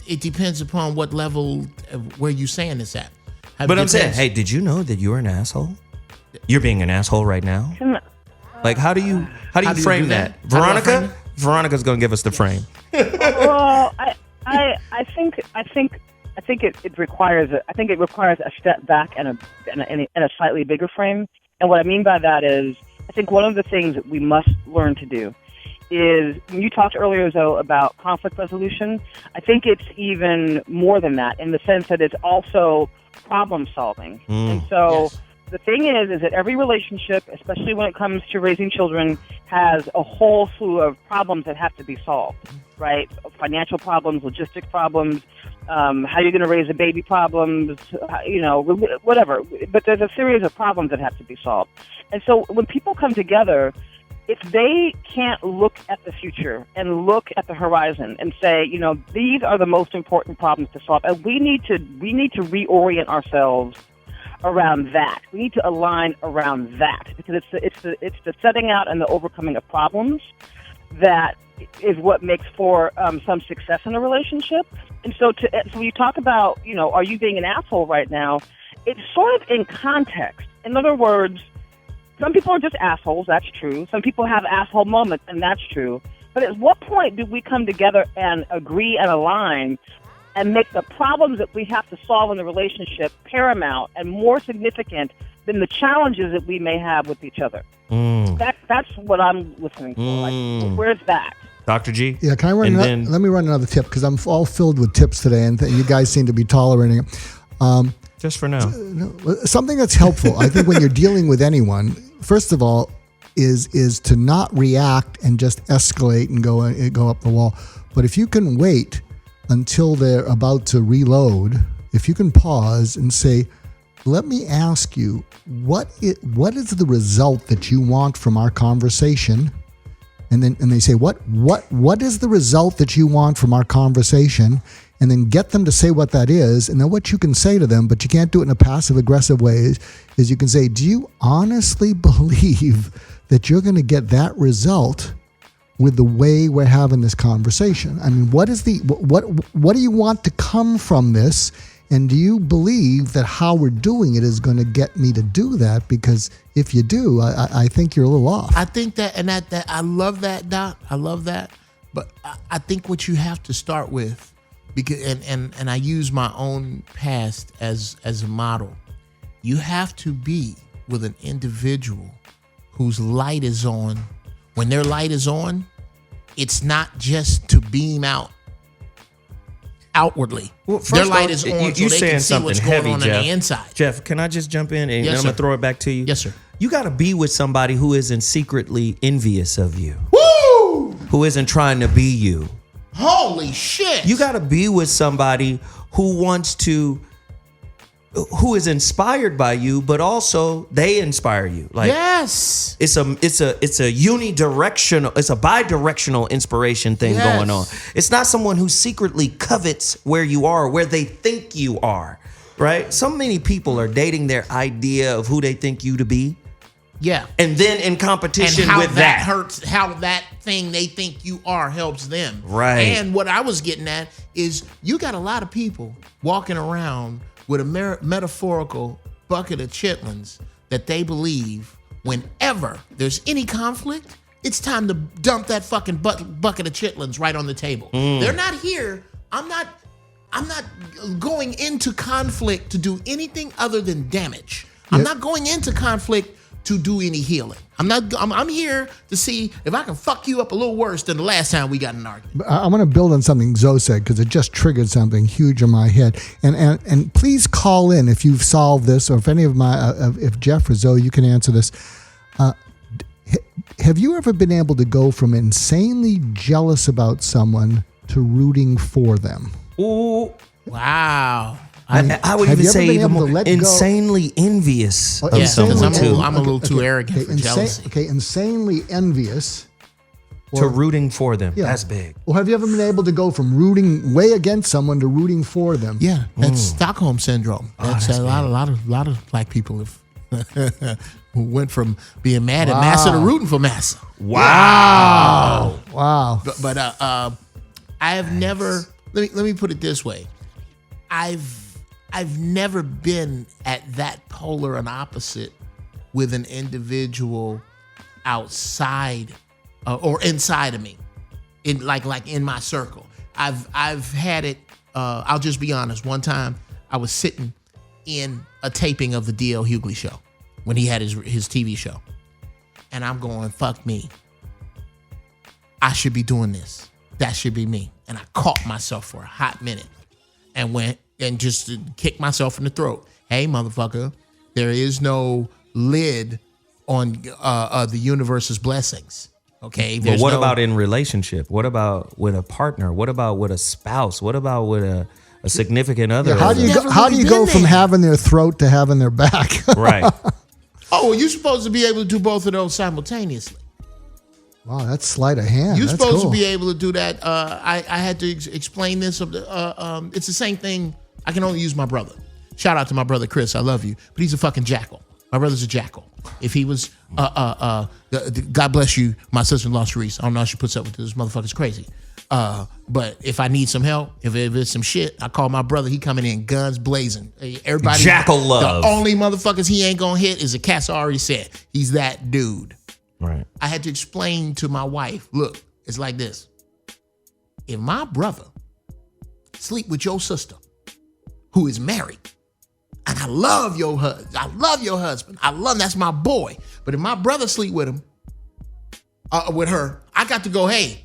Speaker 7: It depends upon what level of where you saying this at.
Speaker 4: But I'm saying, hey, did you know that you're an asshole? You're being an asshole right now. Like, how do you frame that?
Speaker 7: How do I frame
Speaker 4: Veronica?
Speaker 7: it?
Speaker 4: Veronica's gonna give us the frame.
Speaker 8: Well, I think it requires a step back and a slightly bigger frame. And what I mean by that is, I think one of the things that we must learn to do is, when you talked earlier, Zoe, about conflict resolution, I think it's even more than that, in the sense that it's also problem solving. And so the thing is that every relationship, especially when it comes to raising children, has a whole slew of problems that have to be solved, right? Financial problems, logistic problems, how you're going to raise a baby problems, whatever. But there's a series of problems that have to be solved. And so when people come together, if they can't look at the future and look at the horizon and say, these are the most important problems to solve, and we need to reorient ourselves around that. We need to align around that, because it's the setting out and the overcoming of problems that is what makes for some success in a relationship. And so when you talk about, are you being an asshole right now? It's sort of in context. In other words, some people are just assholes. That's true. Some people have asshole moments, and that's true. But at what point do we come together and agree and align and make the problems that we have to solve in the relationship paramount and more significant than the challenges that we may have with each other? That's what I'm listening for. Like, where's that?
Speaker 4: Dr. G?
Speaker 6: Yeah, can I run? Let me run another tip, because I'm all filled with tips today, and you guys seem to be tolerating it.
Speaker 4: Just for now.
Speaker 6: Something that's helpful, I think, when you're dealing with anyone, first of all, is to not react and just escalate and go up the wall. But if you can wait until they're about to reload, if you can pause and say, let me ask you, what is the result that you want from our conversation? And they say, what is the result that you want from our conversation? And then get them to say what that is. And then what you can say to them, but you can't do it in a passive aggressive way, is you can say, do you honestly believe that you're going to get that result with the way we're having this conversation? I mean, what do you want to come from this? And do you believe that how we're doing it is going to get me to do that? Because if you do, I think you're a little off.
Speaker 7: I think that, and that I love that, Doc. I love that. But I think what you have to start with, because and I use my own past as a model, you have to be with an individual whose light is on. When their light is on, it's not just to beam outwardly.
Speaker 4: Well,
Speaker 7: their light is on, so they can see what's going on
Speaker 4: Jeff.
Speaker 7: the inside.
Speaker 4: Jeff, can I just jump in and
Speaker 7: Yes,
Speaker 4: I'm going to
Speaker 7: sir.
Speaker 4: throw it back to you?
Speaker 7: Yes, sir.
Speaker 4: You got to be with somebody who isn't secretly envious of you.
Speaker 7: Woo!
Speaker 4: Who isn't trying to be you.
Speaker 7: Holy shit!
Speaker 4: You got to be with somebody who is inspired by you, but also they inspire you. Like,
Speaker 7: yes,
Speaker 4: it's a unidirectional, it's a bidirectional inspiration thing
Speaker 7: Yes.
Speaker 4: going on. It's not someone who secretly covets where you are, where they think you are, right? So many people are dating their idea of who they think you to be,
Speaker 7: yeah.
Speaker 4: and then in competition
Speaker 7: And how
Speaker 4: with
Speaker 7: that hurts, how that thing they think you are helps them.
Speaker 4: Right.
Speaker 7: And what I was getting at is, you got a lot of people walking around with a metaphorical bucket of chitlins that they believe whenever there's any conflict, it's time to dump that fucking bucket of chitlins right on the table. They're not here. I'm not going into conflict to do anything other than damage. I'm not going into conflict to do any healing. I'm here to see if I can fuck you up a little worse than the last time we got in an argument.
Speaker 6: I want to build on something Zoe said because it just triggered something huge in my head. And please call in if you've solved this, or if any of my, if Jeff or Zoe, you can answer this. Have you ever been able to go from insanely jealous about someone to rooting for them?
Speaker 4: Ooh.
Speaker 7: Wow.
Speaker 4: I would
Speaker 6: have
Speaker 4: even
Speaker 6: you ever
Speaker 4: say
Speaker 6: been
Speaker 4: even
Speaker 6: able to
Speaker 4: more
Speaker 6: let go?
Speaker 4: insanely envious of
Speaker 7: Yeah,
Speaker 4: someone
Speaker 7: because
Speaker 4: too.
Speaker 7: I'm a little too arrogant for jealousy.
Speaker 6: Okay, insanely envious.
Speaker 4: To rooting for them.
Speaker 6: Yeah.
Speaker 4: That's big.
Speaker 6: Well, have you ever been able to go from rooting way against someone to rooting for them?
Speaker 7: Yeah, that's Stockholm syndrome. That's
Speaker 4: that's
Speaker 7: a lot of black people have who went from being mad at Massa to rooting for Massa.
Speaker 4: Wow.
Speaker 6: Wow.
Speaker 7: But I have never. Let me put it this way. I've never been at that polar and opposite with an individual outside or inside of me, in like in my circle. I've had it. I'll just be honest. One time I was sitting in a taping of the D.L. Hughley show when he had his TV show, and I'm going, fuck me. I should be doing this. That should be me. And I caught myself for a hot minute and went and just kicked myself in the throat. Hey, motherfucker, there is no lid on the universe's blessings. Okay.
Speaker 4: But what about in relationship? What about with a partner? What about with a spouse? What about with a significant other?
Speaker 6: Yeah, how do you
Speaker 7: Never
Speaker 6: go
Speaker 7: been
Speaker 6: from
Speaker 7: there.
Speaker 6: having their throat to having their back?
Speaker 4: Right.
Speaker 7: Oh, well, you're supposed to be able to do both of those simultaneously.
Speaker 6: Wow, that's sleight of hand.
Speaker 7: You're
Speaker 6: That's
Speaker 7: supposed
Speaker 6: cool.
Speaker 7: to be able to do that. I had to explain this. It's the same thing. I can only use my brother. Shout out to my brother Chris. I love you, but he's a fucking jackal. My brother's a jackal. If he was, God bless you, my sister-in-law Sharice. I don't know how she puts up with this. Motherfucker's crazy. But if I need some help, if it's some shit, I call my brother. He coming in guns blazing. Everybody,
Speaker 4: Jackal love.
Speaker 7: The only motherfuckers he ain't gonna hit is a Cass already said. He's that dude.
Speaker 4: Right.
Speaker 7: I had to explain to my wife, look, it's like this. If my brother sleep with your sister, who is married, and I love your husband, that's my boy. But if my brother sleep with him, with her, I got to go, hey,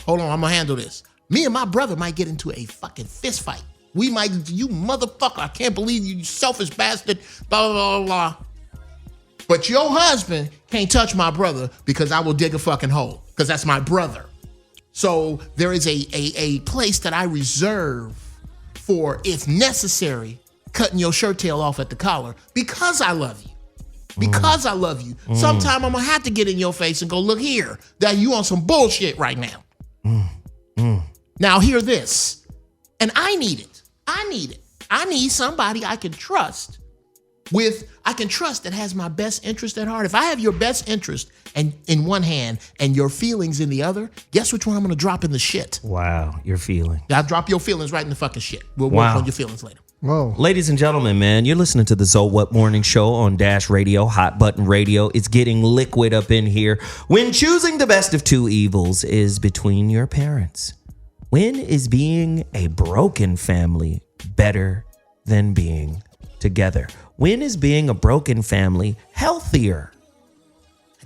Speaker 7: hold on, I'm gonna handle this. Me and my brother might get into a fucking fist fight. We might, you motherfucker, I can't believe you selfish bastard, blah, blah, blah, blah. But your husband can't touch my brother because I will dig a fucking hole because that's my brother. So there is a place that I reserve for, if necessary, cutting your shirt tail off at the collar because I love you. Because I love you. Sometime I'm going to have to get in your face and go, look here, that you on some bullshit right now. Now hear this. And I need it. I need somebody I can trust that has my best interest at heart. If I have your best interest and in one hand and your feelings in the other, guess which one I'm gonna drop in the shit?
Speaker 4: Wow. Your feeling.
Speaker 7: I'll drop your feelings right in the fucking shit. We'll work
Speaker 4: Wow.
Speaker 7: on your feelings later.
Speaker 6: Whoa.
Speaker 4: Ladies and gentlemen, man, you're listening to the ZoWhat Morning Show on Dash Radio, Hot Button Radio. It's getting liquid up in here. When choosing the best of two evils is between your parents. When is being a broken family better than being together? When is being a broken family healthier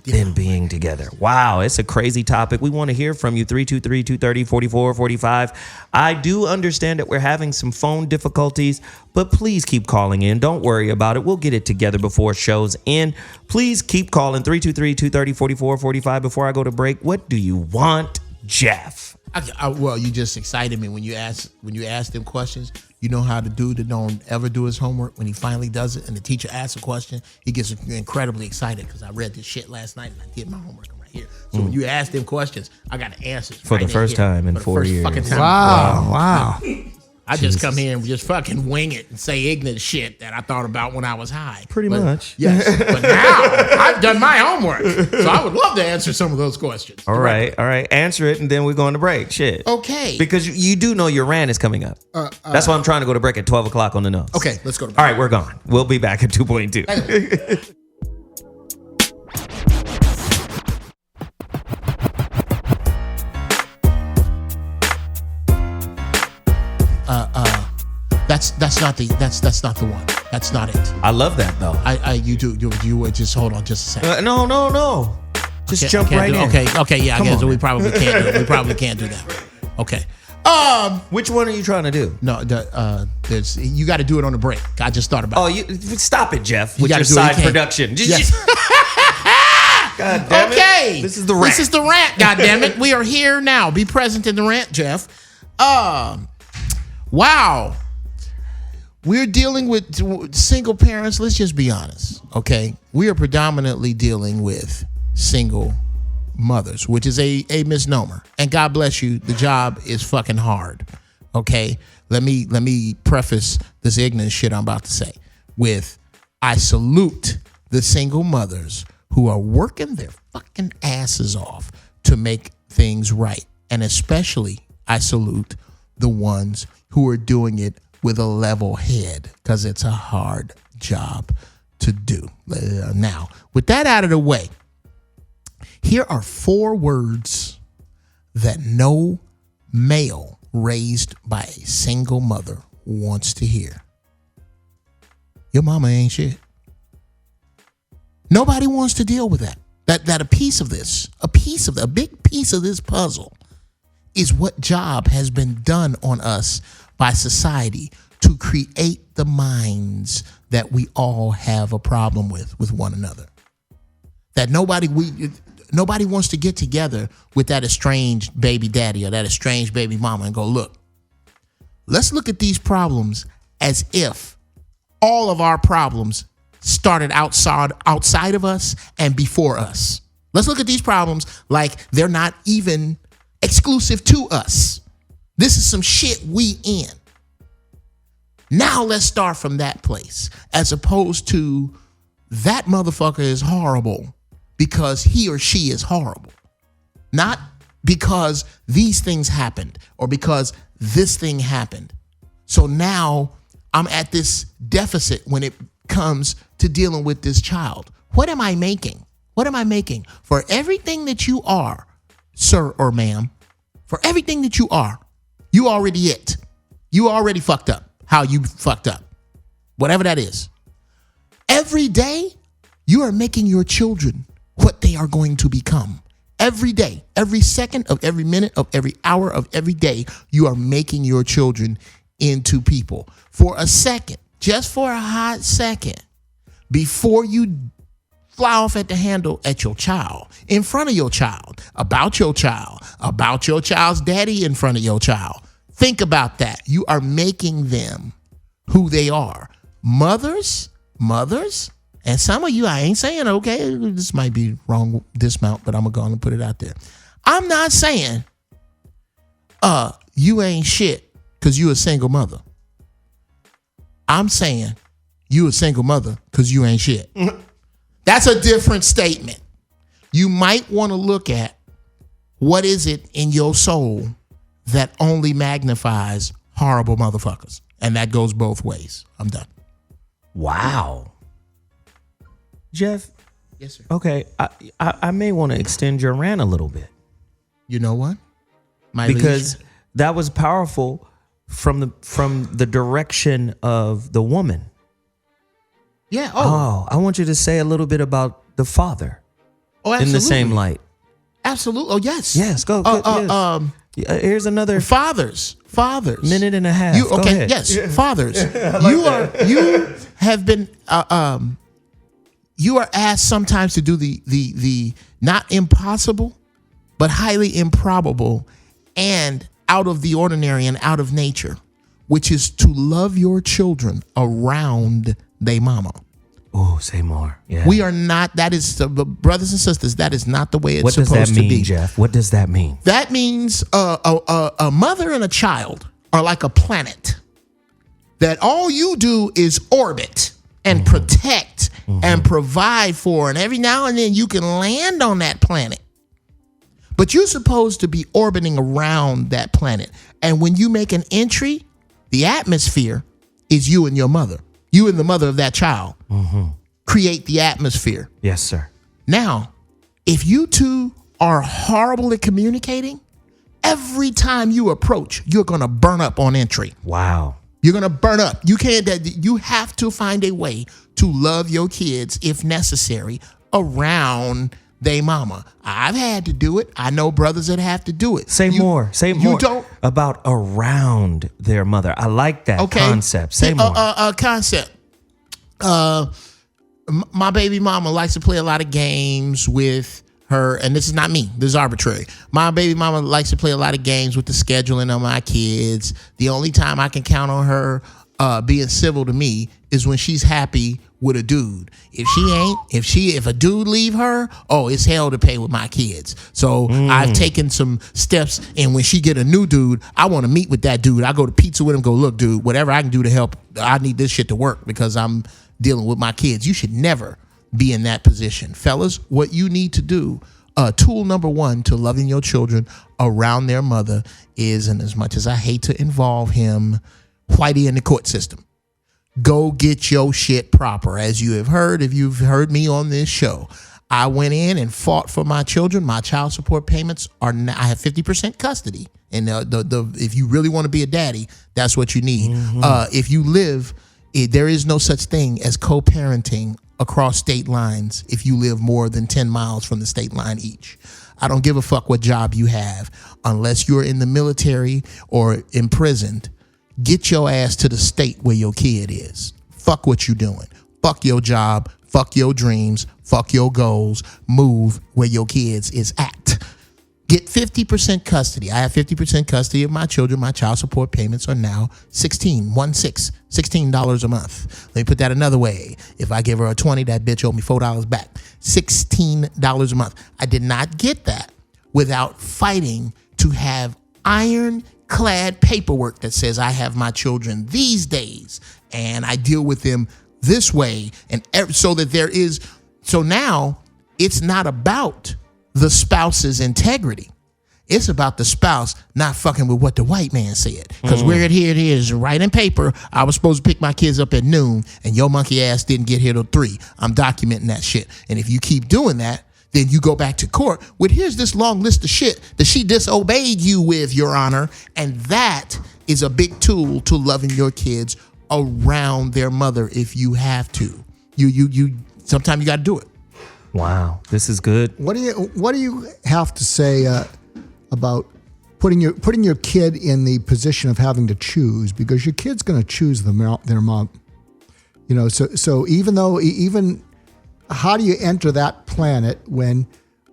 Speaker 4: than being together? Wow, it's a crazy topic. We want to hear from you. 323-230-4445. I do understand that we're having some phone difficulties, but please keep calling in. Don't worry about it. We'll get it together before show's end. Please keep calling 323-230-4445 before I go to break. What do you want, Jeff?
Speaker 7: Well, you just excited me when you asked them questions. You know how the dude that don't ever do his homework, when he finally does it and the teacher asks a question, he gets incredibly excited because I read this shit last night and I did my homework. I'm right here. So when you ask them questions, I got the answers
Speaker 4: For
Speaker 7: right
Speaker 4: the first
Speaker 7: here.
Speaker 4: time in
Speaker 7: For the
Speaker 4: 4
Speaker 7: first
Speaker 4: years.
Speaker 7: fucking time.
Speaker 6: Wow.
Speaker 7: I just come here and just fucking wing it and say ignorant shit that I thought about when I was high.
Speaker 4: Pretty much.
Speaker 7: Yes. But now I've done my homework. So I would love to answer some of those questions.
Speaker 4: All right. Answer it, and then we're going to break. Shit.
Speaker 7: Okay.
Speaker 4: Because you do know your rant is coming up. That's why I'm trying to go to break at 12 o'clock on the nose.
Speaker 7: Okay, let's go to
Speaker 4: All right, we're gone. We'll be back at 2.2.
Speaker 7: That's not the one. That's not it.
Speaker 4: I love that though.
Speaker 7: You would just hold on just a second.
Speaker 4: No. Just jump right in.
Speaker 7: Okay, yeah, I
Speaker 4: Come
Speaker 7: guess
Speaker 4: on.
Speaker 7: we probably can't do it. We probably can't do that. Okay.
Speaker 4: Which one are you trying to do?
Speaker 7: No, there's you got to do it on the break. I just thought about.
Speaker 4: Oh, you stop it, Jeff, with
Speaker 7: gotta
Speaker 4: your
Speaker 7: do it. You
Speaker 4: side
Speaker 7: can't.
Speaker 4: production.
Speaker 7: Yes.
Speaker 4: God damn it.
Speaker 7: Okay.
Speaker 4: This is the rant.
Speaker 7: This is the rant. God damn it. We are here now. Be present in the rant, Jeff. Wow. We're dealing with single parents. Let's just be honest. Okay. We are predominantly dealing with single mothers, which is a misnomer. And God bless you. The job is fucking hard. Okay. Let me preface this ignorant shit I'm about to say with I salute the single mothers who are working their fucking asses off to make things right. And especially I salute the ones who are doing it with a level head, because it's a hard job to do. Now, with that out of the way, here are 4 words that no male raised by a single mother wants to hear. Your mama ain't shit. Nobody wants to deal with that. That a big piece of this puzzle is what job has been done on us by society to create the minds that we all have a problem with one another. That nobody wants to get together with that estranged baby daddy or that estranged baby mama and go, look, let's look at these problems as if all of our problems started outside of us and before us. Let's look at these problems like they're not even exclusive to us. This is some shit we in. Now let's start from that place, as opposed to that motherfucker is horrible because he or she is horrible. Not because these things happened or because this thing happened. So now I'm at this deficit when it comes to dealing with this child. What am I making? What am I making? For everything that you are, sir or ma'am, for everything that you are, you already it. You already fucked up how you fucked up. Whatever that is. Every day, you are making your children what they are going to become. Every day, every second of every minute of every hour of every day, you are making your children into people. For a second, just for a hot second, before you fly off at the handle at your child, in front of your child, about your child's daddy in front of your child. Think about that. You are making them who they are. Mothers, and some of you, I ain't saying, okay, this might be wrong dismount, but I'm going to go and put it out there. I'm not saying, you ain't shit because you a single mother. I'm saying you a single mother because you ain't shit. That's a different statement. You might want to look at what is it in your soul that only magnifies horrible motherfuckers. And that goes both ways. I'm done.
Speaker 4: Wow. Jeff.
Speaker 7: Yes, sir.
Speaker 4: Okay, I may want to extend your rant a little bit.
Speaker 7: You know what?
Speaker 4: Because that was powerful from the direction of the woman.
Speaker 7: Yeah.
Speaker 4: Oh, I want you to say a little bit about the father in the same light.
Speaker 7: Absolutely. Oh, yes.
Speaker 4: Yes, go. Yes. Here's another
Speaker 7: fathers.
Speaker 4: Minute and a half. Go ahead.
Speaker 7: Yes, fathers. You have been you are asked sometimes to do the not impossible, but highly improbable and out of the ordinary and out of nature, which is to love your children around they mama.
Speaker 4: Oh, say more. Yeah.
Speaker 7: We are not, that is, brothers and sisters, that is not the way it's supposed to be.
Speaker 4: What does that mean, Jeff? What does that mean?
Speaker 7: That means a mother and a child are like a planet that all you do is orbit and protect and provide for. And every now and then you can land on that planet. But you're supposed to be orbiting around that planet. And when you make an entry, the atmosphere is you and your mother. You and the mother of that child create the atmosphere.
Speaker 4: Yes, sir.
Speaker 7: Now, if you two are horrible at communicating, every time you approach, you're going to burn up on entry.
Speaker 4: Wow.
Speaker 7: You're gonna burn up. You can't. You have to find a way to love your kids, if necessary, around they mama. I've had to do it. I know brothers that have to do it.
Speaker 4: Say more. Say more.
Speaker 7: You don't
Speaker 4: about around their mother. I like that concept. Say more.
Speaker 7: Concept. My baby mama likes to play a lot of games with her, and this is not me. This is arbitrary. My baby mama likes to play a lot of games with the scheduling of my kids. The only time I can count on her being civil to me is when she's happy with a dude. If she ain't, if a dude leave her, oh, it's hell to pay with my kids. So I've taken some steps, and when she get a new dude, I want to meet with that dude. I go to pizza with him, go, look, dude, whatever I can do to help, I need this shit to work because I'm dealing with my kids. You should never be in that position. Fellas, what you need to do, tool number one to loving your children around their mother is, and as much as I hate to involve him, Whitey in the court system, go get your shit proper. As you have heard, if you've heard me on this show, I went in and fought for my children. My child support payments are now, I have 50% custody. And if you really want to be a daddy, that's what you need. If you live, there is no such thing as co-parenting across state lines if you live more than 10 miles from the state line each. I don't give a fuck what job you have. Unless you're in the military or imprisoned, get your ass to the state where your kid is. Fuck what you doing. Fuck your job. Fuck your dreams. Fuck your goals. Move where your kids is at. Get 50% custody. I have 50% custody of my children. My child support payments are now $16 a month. Let me put that another way. If I give her a 20, that bitch owed me $4 back. $16 a month. I did not get that without fighting to have ironclad paperwork that says I have my children these days and I deal with them this way, and so that there is. So now it's not about the spouse's integrity. It's about the spouse not fucking with what the white man said. Because here it is, right in paper, I was supposed to pick my kids up at noon, and your monkey ass didn't get here till 3. I'm documenting that shit. And if you keep doing that, then you go back to court with, here's this long list of shit that she disobeyed you with, Your Honor. And that is a big tool to loving your kids around their mother if you have to. You sometimes you got to do it.
Speaker 4: Wow, this is good.
Speaker 6: What do you have to say about putting your kid in the position of having to choose, because your kid's going to choose their mom. You know, so even how do you enter that planet when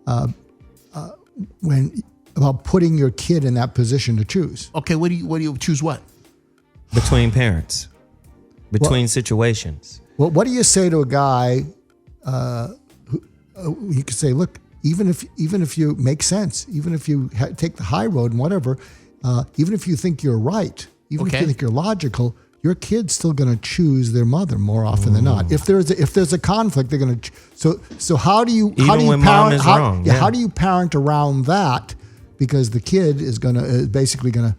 Speaker 6: about putting your kid in that position to choose?
Speaker 7: Okay, what do you choose? What
Speaker 4: between parents, between situations?
Speaker 6: Well, what do you say to a guy? You could say, look, even if you make sense, even if you take the high road and whatever, even if you think you're right, even if you think you're logical, your kid's still going to choose their mother more often than not. If there's a conflict, they're going to. So how do you parent? How do you parent around that? Because the kid is basically going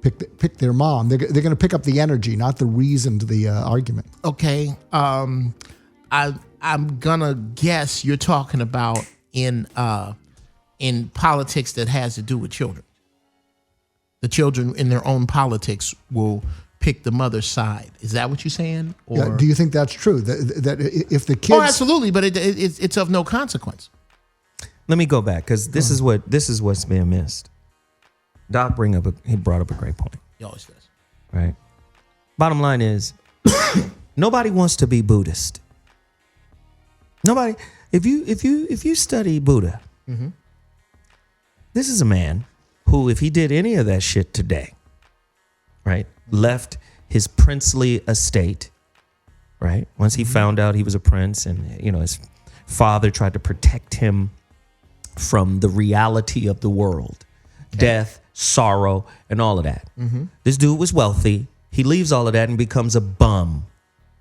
Speaker 6: to pick their mom. They're going to pick up the energy, not the reason to the argument.
Speaker 7: Okay. I'm gonna guess you're talking about in politics that has to do with children. The children in their own politics will pick the mother's side. Is that what you're saying? Or
Speaker 6: yeah, do you think that's true? That if the kids?
Speaker 7: Oh, absolutely, but it's of no consequence.
Speaker 4: Let me go back, because this is what's being missed. Doc he brought up a great point.
Speaker 7: He always does.
Speaker 4: Right. Bottom line is, nobody wants to be Buddhist. Nobody. If you study Buddha, this is a man who, if he did any of that shit today, right, left his princely estate, right, once he found out he was a prince, and his father tried to protect him from the reality of the world, death, sorrow, and all of that. This dude was wealthy. He leaves all of that and becomes a bum,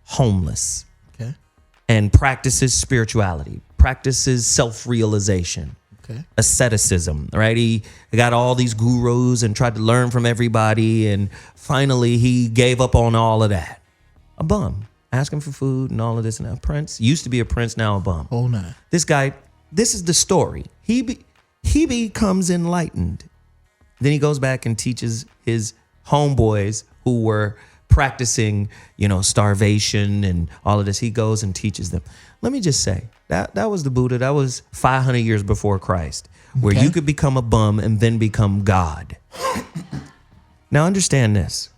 Speaker 4: homeless. And practices spirituality, practices self-realization, asceticism, right? He got all these gurus and tried to learn from everybody, and finally he gave up on all of that. A bum, asking for food and all of this. And a prince, used to be a prince, now a bum.
Speaker 7: Oh, no.
Speaker 4: This guy, this is the story. He becomes enlightened. Then he goes back and teaches his homeboys who were practicing, starvation and all of this. He goes and teaches them. Let me just say, that was the Buddha. That was 500 years before Christ, where you could become a bum and then become God. Now understand this.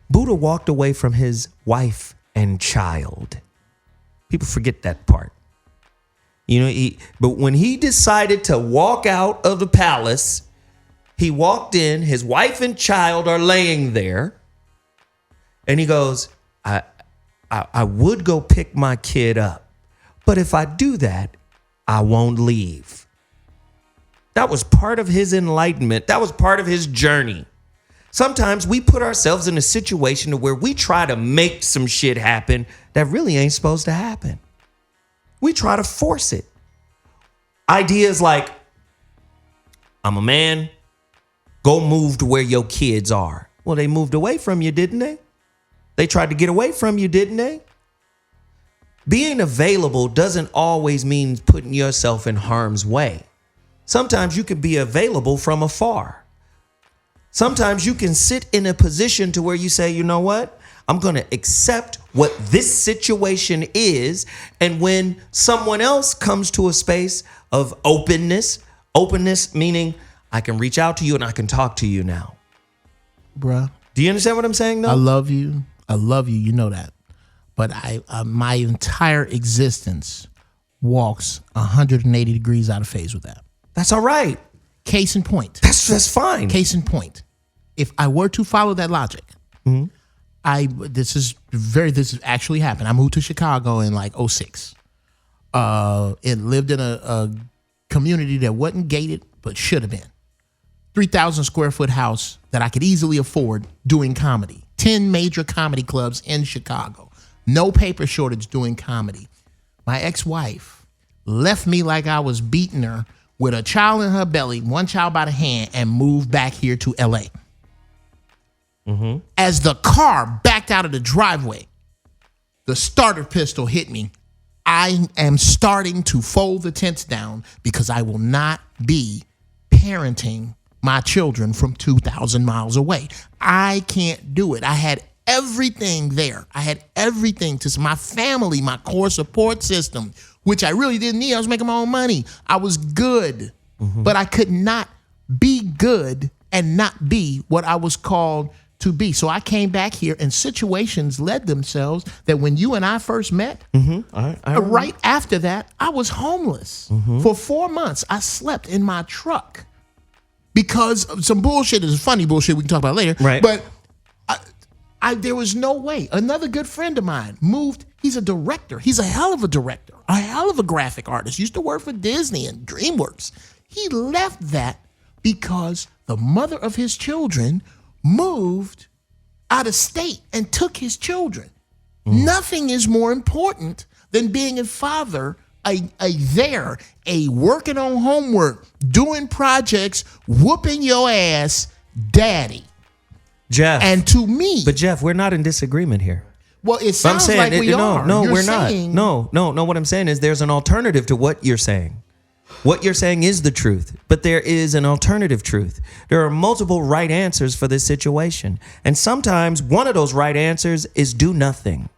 Speaker 4: Buddha walked away from his wife and child. People forget that part. But when he decided to walk out of the palace, he walked in, his wife and child are laying there, and he goes, I would go pick my kid up, but if I do that, I won't leave. That was part of his enlightenment. That was part of his journey. Sometimes we put ourselves in a situation where we try to make some shit happen that really ain't supposed to happen. We try to force it. Ideas like, I'm a man, go move to where your kids are. Well, they moved away from you, didn't they? They tried to get away from you, didn't they? Being available doesn't always mean putting yourself in harm's way. Sometimes you can be available from afar. Sometimes you can sit in a position to where you say, you know what? I'm going to accept what this situation is. And when someone else comes to a space of openness meaning I can reach out to you and I can talk to you now.
Speaker 7: Bruh.
Speaker 4: Do you understand what I'm saying, though?
Speaker 7: I love you. You know that. But my entire existence walks 180 degrees out of phase with that.
Speaker 4: That's all right.
Speaker 7: Case in point.
Speaker 4: That's fine.
Speaker 7: Case in point. If I were to follow that logic, this actually happened. I moved to Chicago in like 2006. It lived in a community that wasn't gated, but should have been. 3,000 square foot house that I could easily afford doing comedy. 10 major comedy clubs in Chicago. No paper shortage doing comedy. My ex-wife left me like I was beating her with a child in her belly, one child by the hand, and moved back here to LA. As the car backed out of the driveway, the starter pistol hit me. I am starting to fold the tents down because I will not be parenting my children from 2,000 miles away. I can't do it. I had everything there. I had everything to my family, my core support system, which I really didn't need. I was making my own money. I was good, but I could not be good and not be what I was called to be. So I came back here and situations led themselves that when you and I first met, right after that, I was homeless. For 4 months. I slept in my truck because of some bullshit. Is funny bullshit we can talk about later.
Speaker 4: Right.
Speaker 7: But there was no way. Another good friend of mine moved. He's a director. He's a hell of a director, a hell of a graphic artist. Used to work for Disney and DreamWorks. He left that because the mother of his children moved out of state and took his children. Nothing is more important than being a father, a working on homework, doing projects, whooping your ass, daddy.
Speaker 4: Jeff.
Speaker 7: And to me.
Speaker 4: But Jeff, we're not in disagreement here.
Speaker 7: Well, it sounds like we are.
Speaker 4: No,
Speaker 7: You're
Speaker 4: we're
Speaker 7: saying,
Speaker 4: not. No. What I'm saying is there's an alternative to what you're saying. What you're saying is the truth, but there is an alternative truth. There are multiple right answers for this situation. And sometimes one of those right answers is do nothing.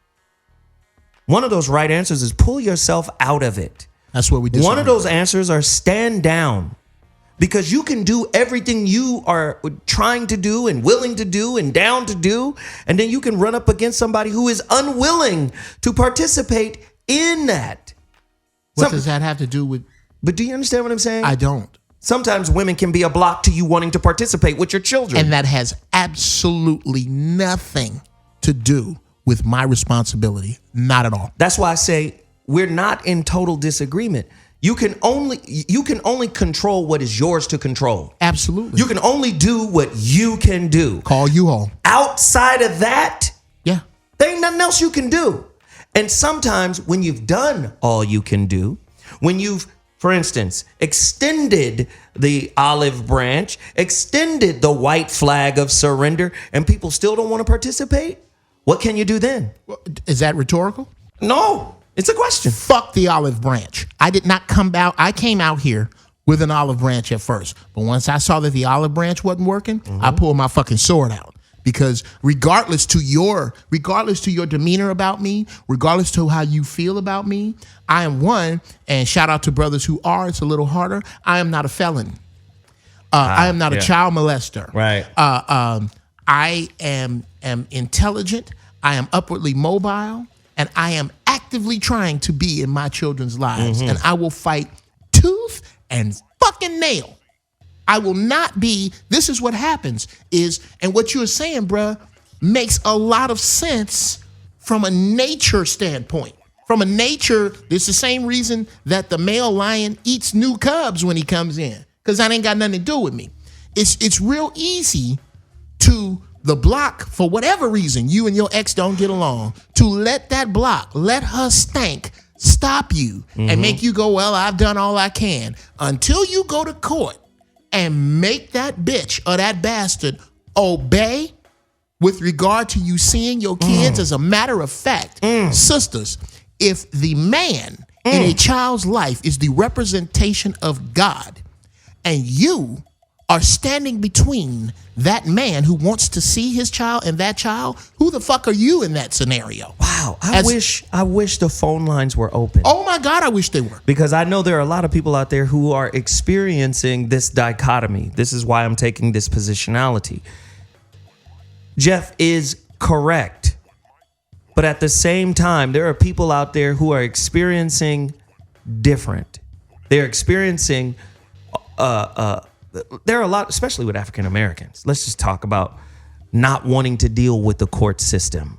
Speaker 4: One of those right answers is pull yourself out of it.
Speaker 7: That's what we do.
Speaker 4: One of those answers are stand down. Because you can do everything you are trying to do and willing to do and down to do. And then you can run up against somebody who is unwilling to participate in that.
Speaker 7: What does that have to do with?
Speaker 4: But do you understand what I'm saying?
Speaker 7: I don't.
Speaker 4: Sometimes women can be a block to you wanting to participate with your children.
Speaker 7: And that has absolutely nothing to do with my responsibility. Not at all.
Speaker 4: That's why I say we're not in total disagreement. You can only control what is yours to control.
Speaker 7: Absolutely.
Speaker 4: You can only do what you can do.
Speaker 7: Call you all.
Speaker 4: Outside of that,
Speaker 7: yeah,
Speaker 4: there ain't nothing else you can do. And sometimes when you've done all you can do, when you've, for instance, extended the olive branch, extended the white flag of surrender, and people still don't want to participate, what can you do then?
Speaker 7: Is that rhetorical?
Speaker 4: No. It's a question.
Speaker 7: Fuck the olive branch. I did not come out. I came out here with an olive branch at first. But once I saw that the olive branch wasn't working, I pulled my fucking sword out. because regardless to your demeanor about me, regardless to how you feel about me, I am one. And shout out to brothers who are. It's a little harder. I am not a felon. I am not a child molester.
Speaker 4: Right.
Speaker 7: I am intelligent. I am upwardly mobile, and I am actively trying to be in my children's lives. And I will fight tooth and fucking nail. I will not be. This is what happens and what you're saying, bruh, makes a lot of sense from a nature standpoint. From a nature, it's the same reason that the male lion eats new cubs when he comes in, because that ain't got nothing to do with me. It's real easy to the block, for whatever reason, you and your ex don't get along, to let that block, let her stank, stop you and make you go, well, I've done all I can, until you go to court and make that bitch or that bastard obey with regard to you seeing your kids. As a matter of fact, sisters, if the man in a child's life is the representation of God, and you are standing between that man who wants to see his child and that child, who the fuck are you in that scenario?
Speaker 4: Wow. I wish the phone lines were open.
Speaker 7: Oh my God, I wish they were.
Speaker 4: Because I know there are a lot of people out there who are experiencing this dichotomy. This is why I'm taking this positionality. Jeff is correct. But at the same time, there are people out there who are experiencing different. They're experiencing there are a lot, especially with African Americans. Let's just talk about not wanting to deal with the court system.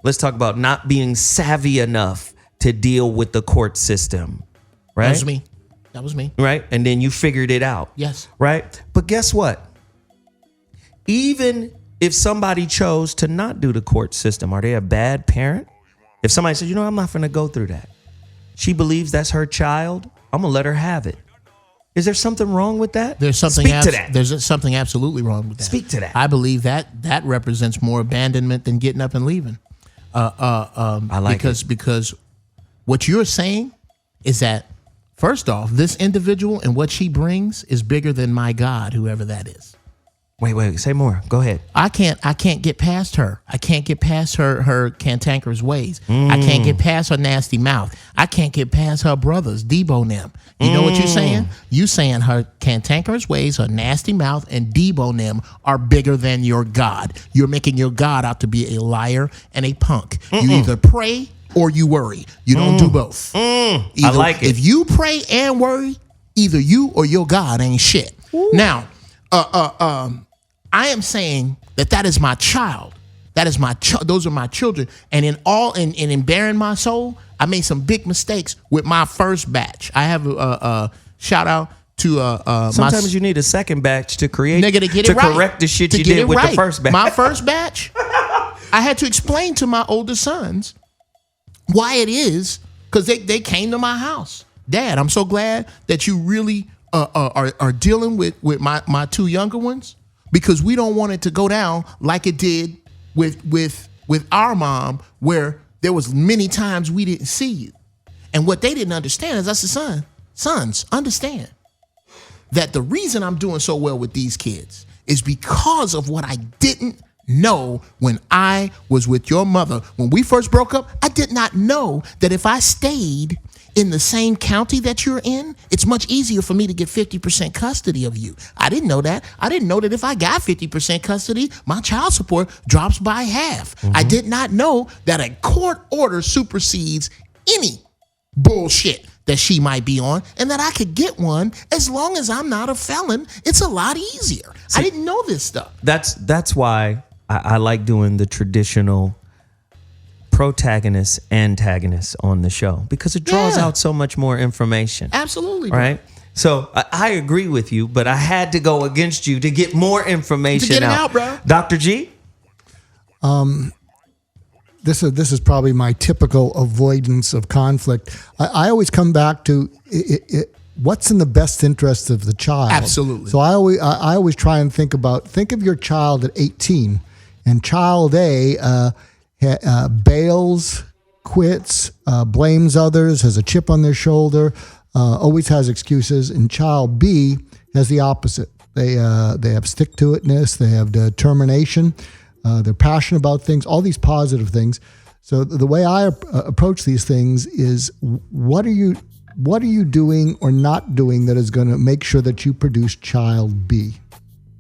Speaker 4: Let's talk about not being savvy enough to deal with the court system. Right?
Speaker 7: That was me.
Speaker 4: Right? And then you figured it out.
Speaker 7: Yes.
Speaker 4: Right? But guess what? Even if somebody chose to not do the court system, are they a bad parent? If somebody says, I'm not going to go through that. She believes that's her child. I'm going to let her have it. Is there something wrong with that?
Speaker 7: There's something.
Speaker 4: Speak to that.
Speaker 7: There's something absolutely wrong with that.
Speaker 4: Speak to that.
Speaker 7: I believe that represents more abandonment than getting up and leaving.
Speaker 4: I like
Speaker 7: because what you're saying is that, first off, this individual and what she brings is bigger than my God, whoever that is.
Speaker 4: Wait, say more. Go ahead.
Speaker 7: I can't get past her. I can't get past her cantankerous ways. I can't get past her nasty mouth. I can't get past her brothers, Debo and them. You know what you're saying? You saying her cantankerous ways, her nasty mouth, and Debo and them are bigger than your God. You're making your God out to be a liar and a punk. You either pray or you worry. You don't do both.
Speaker 4: I like it.
Speaker 7: If you pray and worry, either you or your God ain't shit. Now, I am saying that is my child. That is my those are my children. And in bearing my soul, I made some big mistakes with my first batch. I have a shout out to
Speaker 4: sometimes you need a second batch to create
Speaker 7: nigga, to get it right.
Speaker 4: Correct the shit you did with the first batch.
Speaker 7: My first batch, I had to explain to my older sons why it is, because they came to my house. Dad, I'm so glad that you really are dealing with my two younger ones, because we don't want it to go down like it did with our mom, where there was many times we didn't see you. And what they didn't understand is, I said, sons, understand that the reason I'm doing so well with these kids is because of what I didn't know when I was with your mother. When we first broke up, I did not know that if I stayed in the same county that you're in, it's much easier for me to get 50% custody of you. I didn't know that. I didn't know that if I got 50% custody, my child support drops by half. I did not know that a court order supersedes any bullshit that she might be on, and that I could get one as long as I'm not a felon. It's a lot easier. I didn't know this stuff.
Speaker 4: That's why I like doing the traditional protagonist, antagonist on the show, because it draws out so much more information.
Speaker 7: Absolutely.
Speaker 4: Right? So I agree with you, but I had to go against you to get more information
Speaker 7: to get it out, bro.
Speaker 4: Dr. G?
Speaker 6: This is probably my typical avoidance of conflict. I always come back to what's in the best interest of the child.
Speaker 7: Absolutely.
Speaker 6: So I always try and think of your child at 18, and child A bails, quits, blames others, has a chip on their shoulder, always has excuses, and child B has the opposite. They have stick-to-itness. They have determination. They're passionate about things. All these positive things. So the way I approach these things is, what are you doing or not doing that is going to make sure that you produce child B?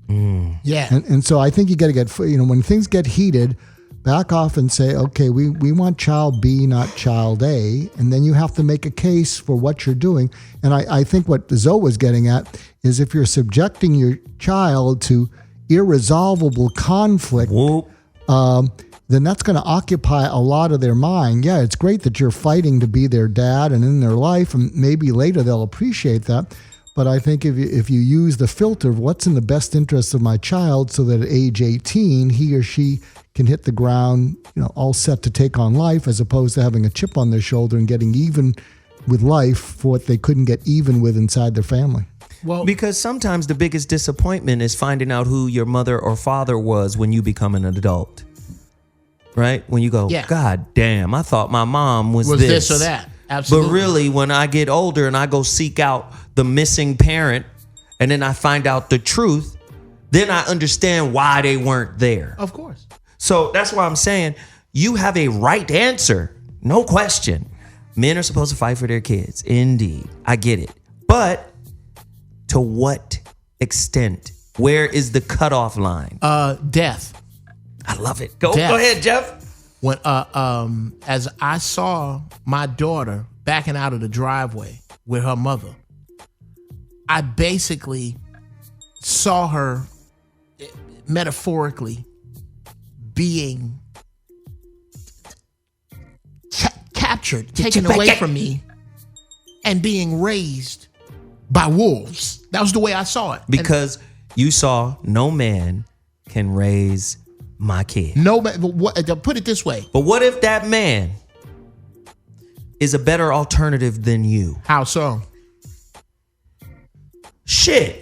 Speaker 7: Yeah.
Speaker 6: And so I think you got to get, when things get heated, back off and say, okay, we want child B, not child A. And then you have to make a case for what you're doing. And I think what Zoe was getting at is, if you're subjecting your child to irresolvable conflict, then that's going to occupy a lot of their mind. Yeah, it's great that you're fighting to be their dad and in their life, and maybe later they'll appreciate that. But I think if you use the filter of what's in the best interest of my child, so that at age 18, he or she can hit the ground, all set to take on life, as opposed to having a chip on their shoulder and getting even with life for what they couldn't get even with inside their family.
Speaker 4: Well, because sometimes the biggest disappointment is finding out who your mother or father was when you become an adult. Right? When you go, God damn, I thought my mom was
Speaker 7: this or that. Absolutely.
Speaker 4: But really, when I get older and I go seek out the missing parent, and then I find out the truth, then I understand why they weren't there.
Speaker 7: Of course.
Speaker 4: So that's why I'm saying you have a right answer. No question. Men are supposed to fight for their kids. Indeed. I get it. But to what extent? Where is the cutoff line?
Speaker 7: Death.
Speaker 4: I love it. Go ahead, Jeff.
Speaker 7: When as I saw my daughter backing out of the driveway with her mother, I basically saw her metaphorically being captured, taken away from me, and being raised by wolves. That was the way I saw it.
Speaker 4: Because you saw no man can raise my kid.
Speaker 7: No man. Put it this way.
Speaker 4: But what if that man is a better alternative than you?
Speaker 7: How so?
Speaker 4: Shit.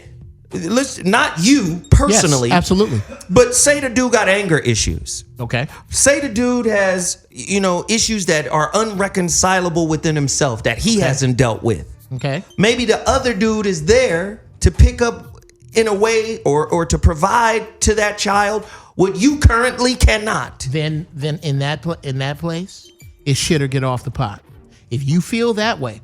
Speaker 4: Listen, not you personally.
Speaker 7: Yes, absolutely.
Speaker 4: But say the dude got anger issues.
Speaker 7: Okay.
Speaker 4: Say the dude has, issues that are unreconcilable within himself that he hasn't dealt with.
Speaker 7: Okay.
Speaker 4: Maybe the other dude is there to pick up in a way or to provide to that child what you currently cannot.
Speaker 7: Then in that place, it's shit or get off the pot. If you feel that way,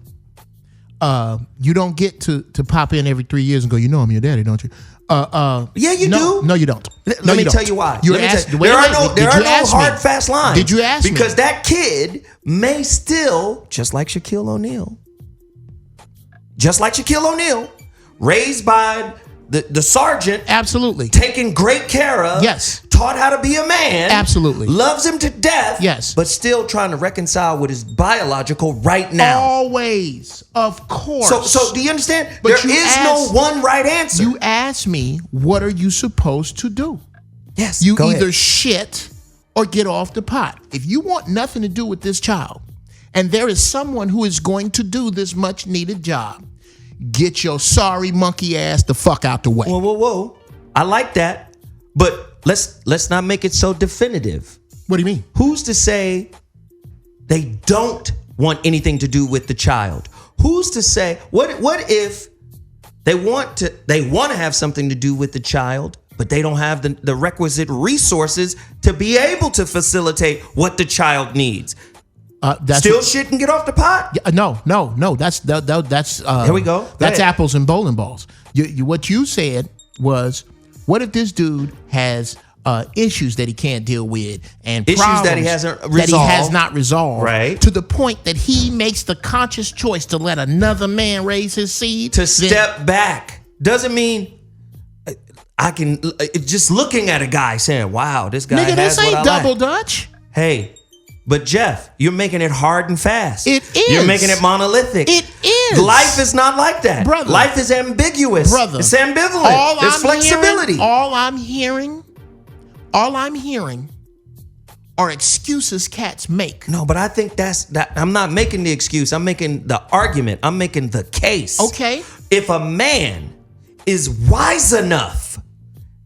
Speaker 7: you don't get to pop in every 3 years and go, I'm your daddy, don't you?
Speaker 4: Yeah, you do.
Speaker 7: No, you don't.
Speaker 4: Let me tell you why.
Speaker 7: There are no
Speaker 4: hard, fast lines.
Speaker 7: Did you ask me?
Speaker 4: Because that kid may still, just like Shaquille O'Neal, raised by the sergeant,
Speaker 7: absolutely,
Speaker 4: taken great care of,
Speaker 7: yes,
Speaker 4: taught how to be a man,
Speaker 7: absolutely,
Speaker 4: loves him to death,
Speaker 7: yes,
Speaker 4: but still trying to reconcile with his biological right now.
Speaker 7: Always, of course.
Speaker 4: So do you understand?
Speaker 7: But
Speaker 4: there is no one right answer.
Speaker 7: You asked me, what are you supposed to do?
Speaker 4: Yes,
Speaker 7: you either shit or get off the pot. If you want nothing to do with this child, and there is someone who is going to do this much needed job, get your sorry monkey ass the fuck out the way.
Speaker 4: Whoa. I like that. But let's not make it so definitive.
Speaker 7: What do you mean?
Speaker 4: Who's to say they don't want anything to do with the child? Who's to say what if they want to have something to do with the child, but they don't have the requisite resources to be able to facilitate what the child needs? Still shit and get off the pot?
Speaker 7: No. That's
Speaker 4: here we go.
Speaker 7: That's apples and bowling balls. What you said was, what if this dude has issues that he can't deal with and
Speaker 4: issues
Speaker 7: problems
Speaker 4: that he hasn't resolved,
Speaker 7: that he has not resolved,
Speaker 4: right?
Speaker 7: To the point that he makes the conscious choice to let another man raise his seed.
Speaker 4: To step back doesn't mean I can just looking at a guy saying, "Wow, this guy has
Speaker 7: this ain't
Speaker 4: what I
Speaker 7: double
Speaker 4: like."
Speaker 7: Dutch.
Speaker 4: Hey. But Jeff, you're making it hard and fast.
Speaker 7: It is.
Speaker 4: You're making it monolithic.
Speaker 7: It is.
Speaker 4: Life is not like that.
Speaker 7: Brother.
Speaker 4: Life is ambiguous.
Speaker 7: Brother.
Speaker 4: It's ambivalent. There's flexibility.
Speaker 7: All I'm hearing are excuses cats make.
Speaker 4: No, but I think that I'm not making the excuse. I'm making the argument. I'm making the case.
Speaker 7: Okay.
Speaker 4: If a man is wise enough,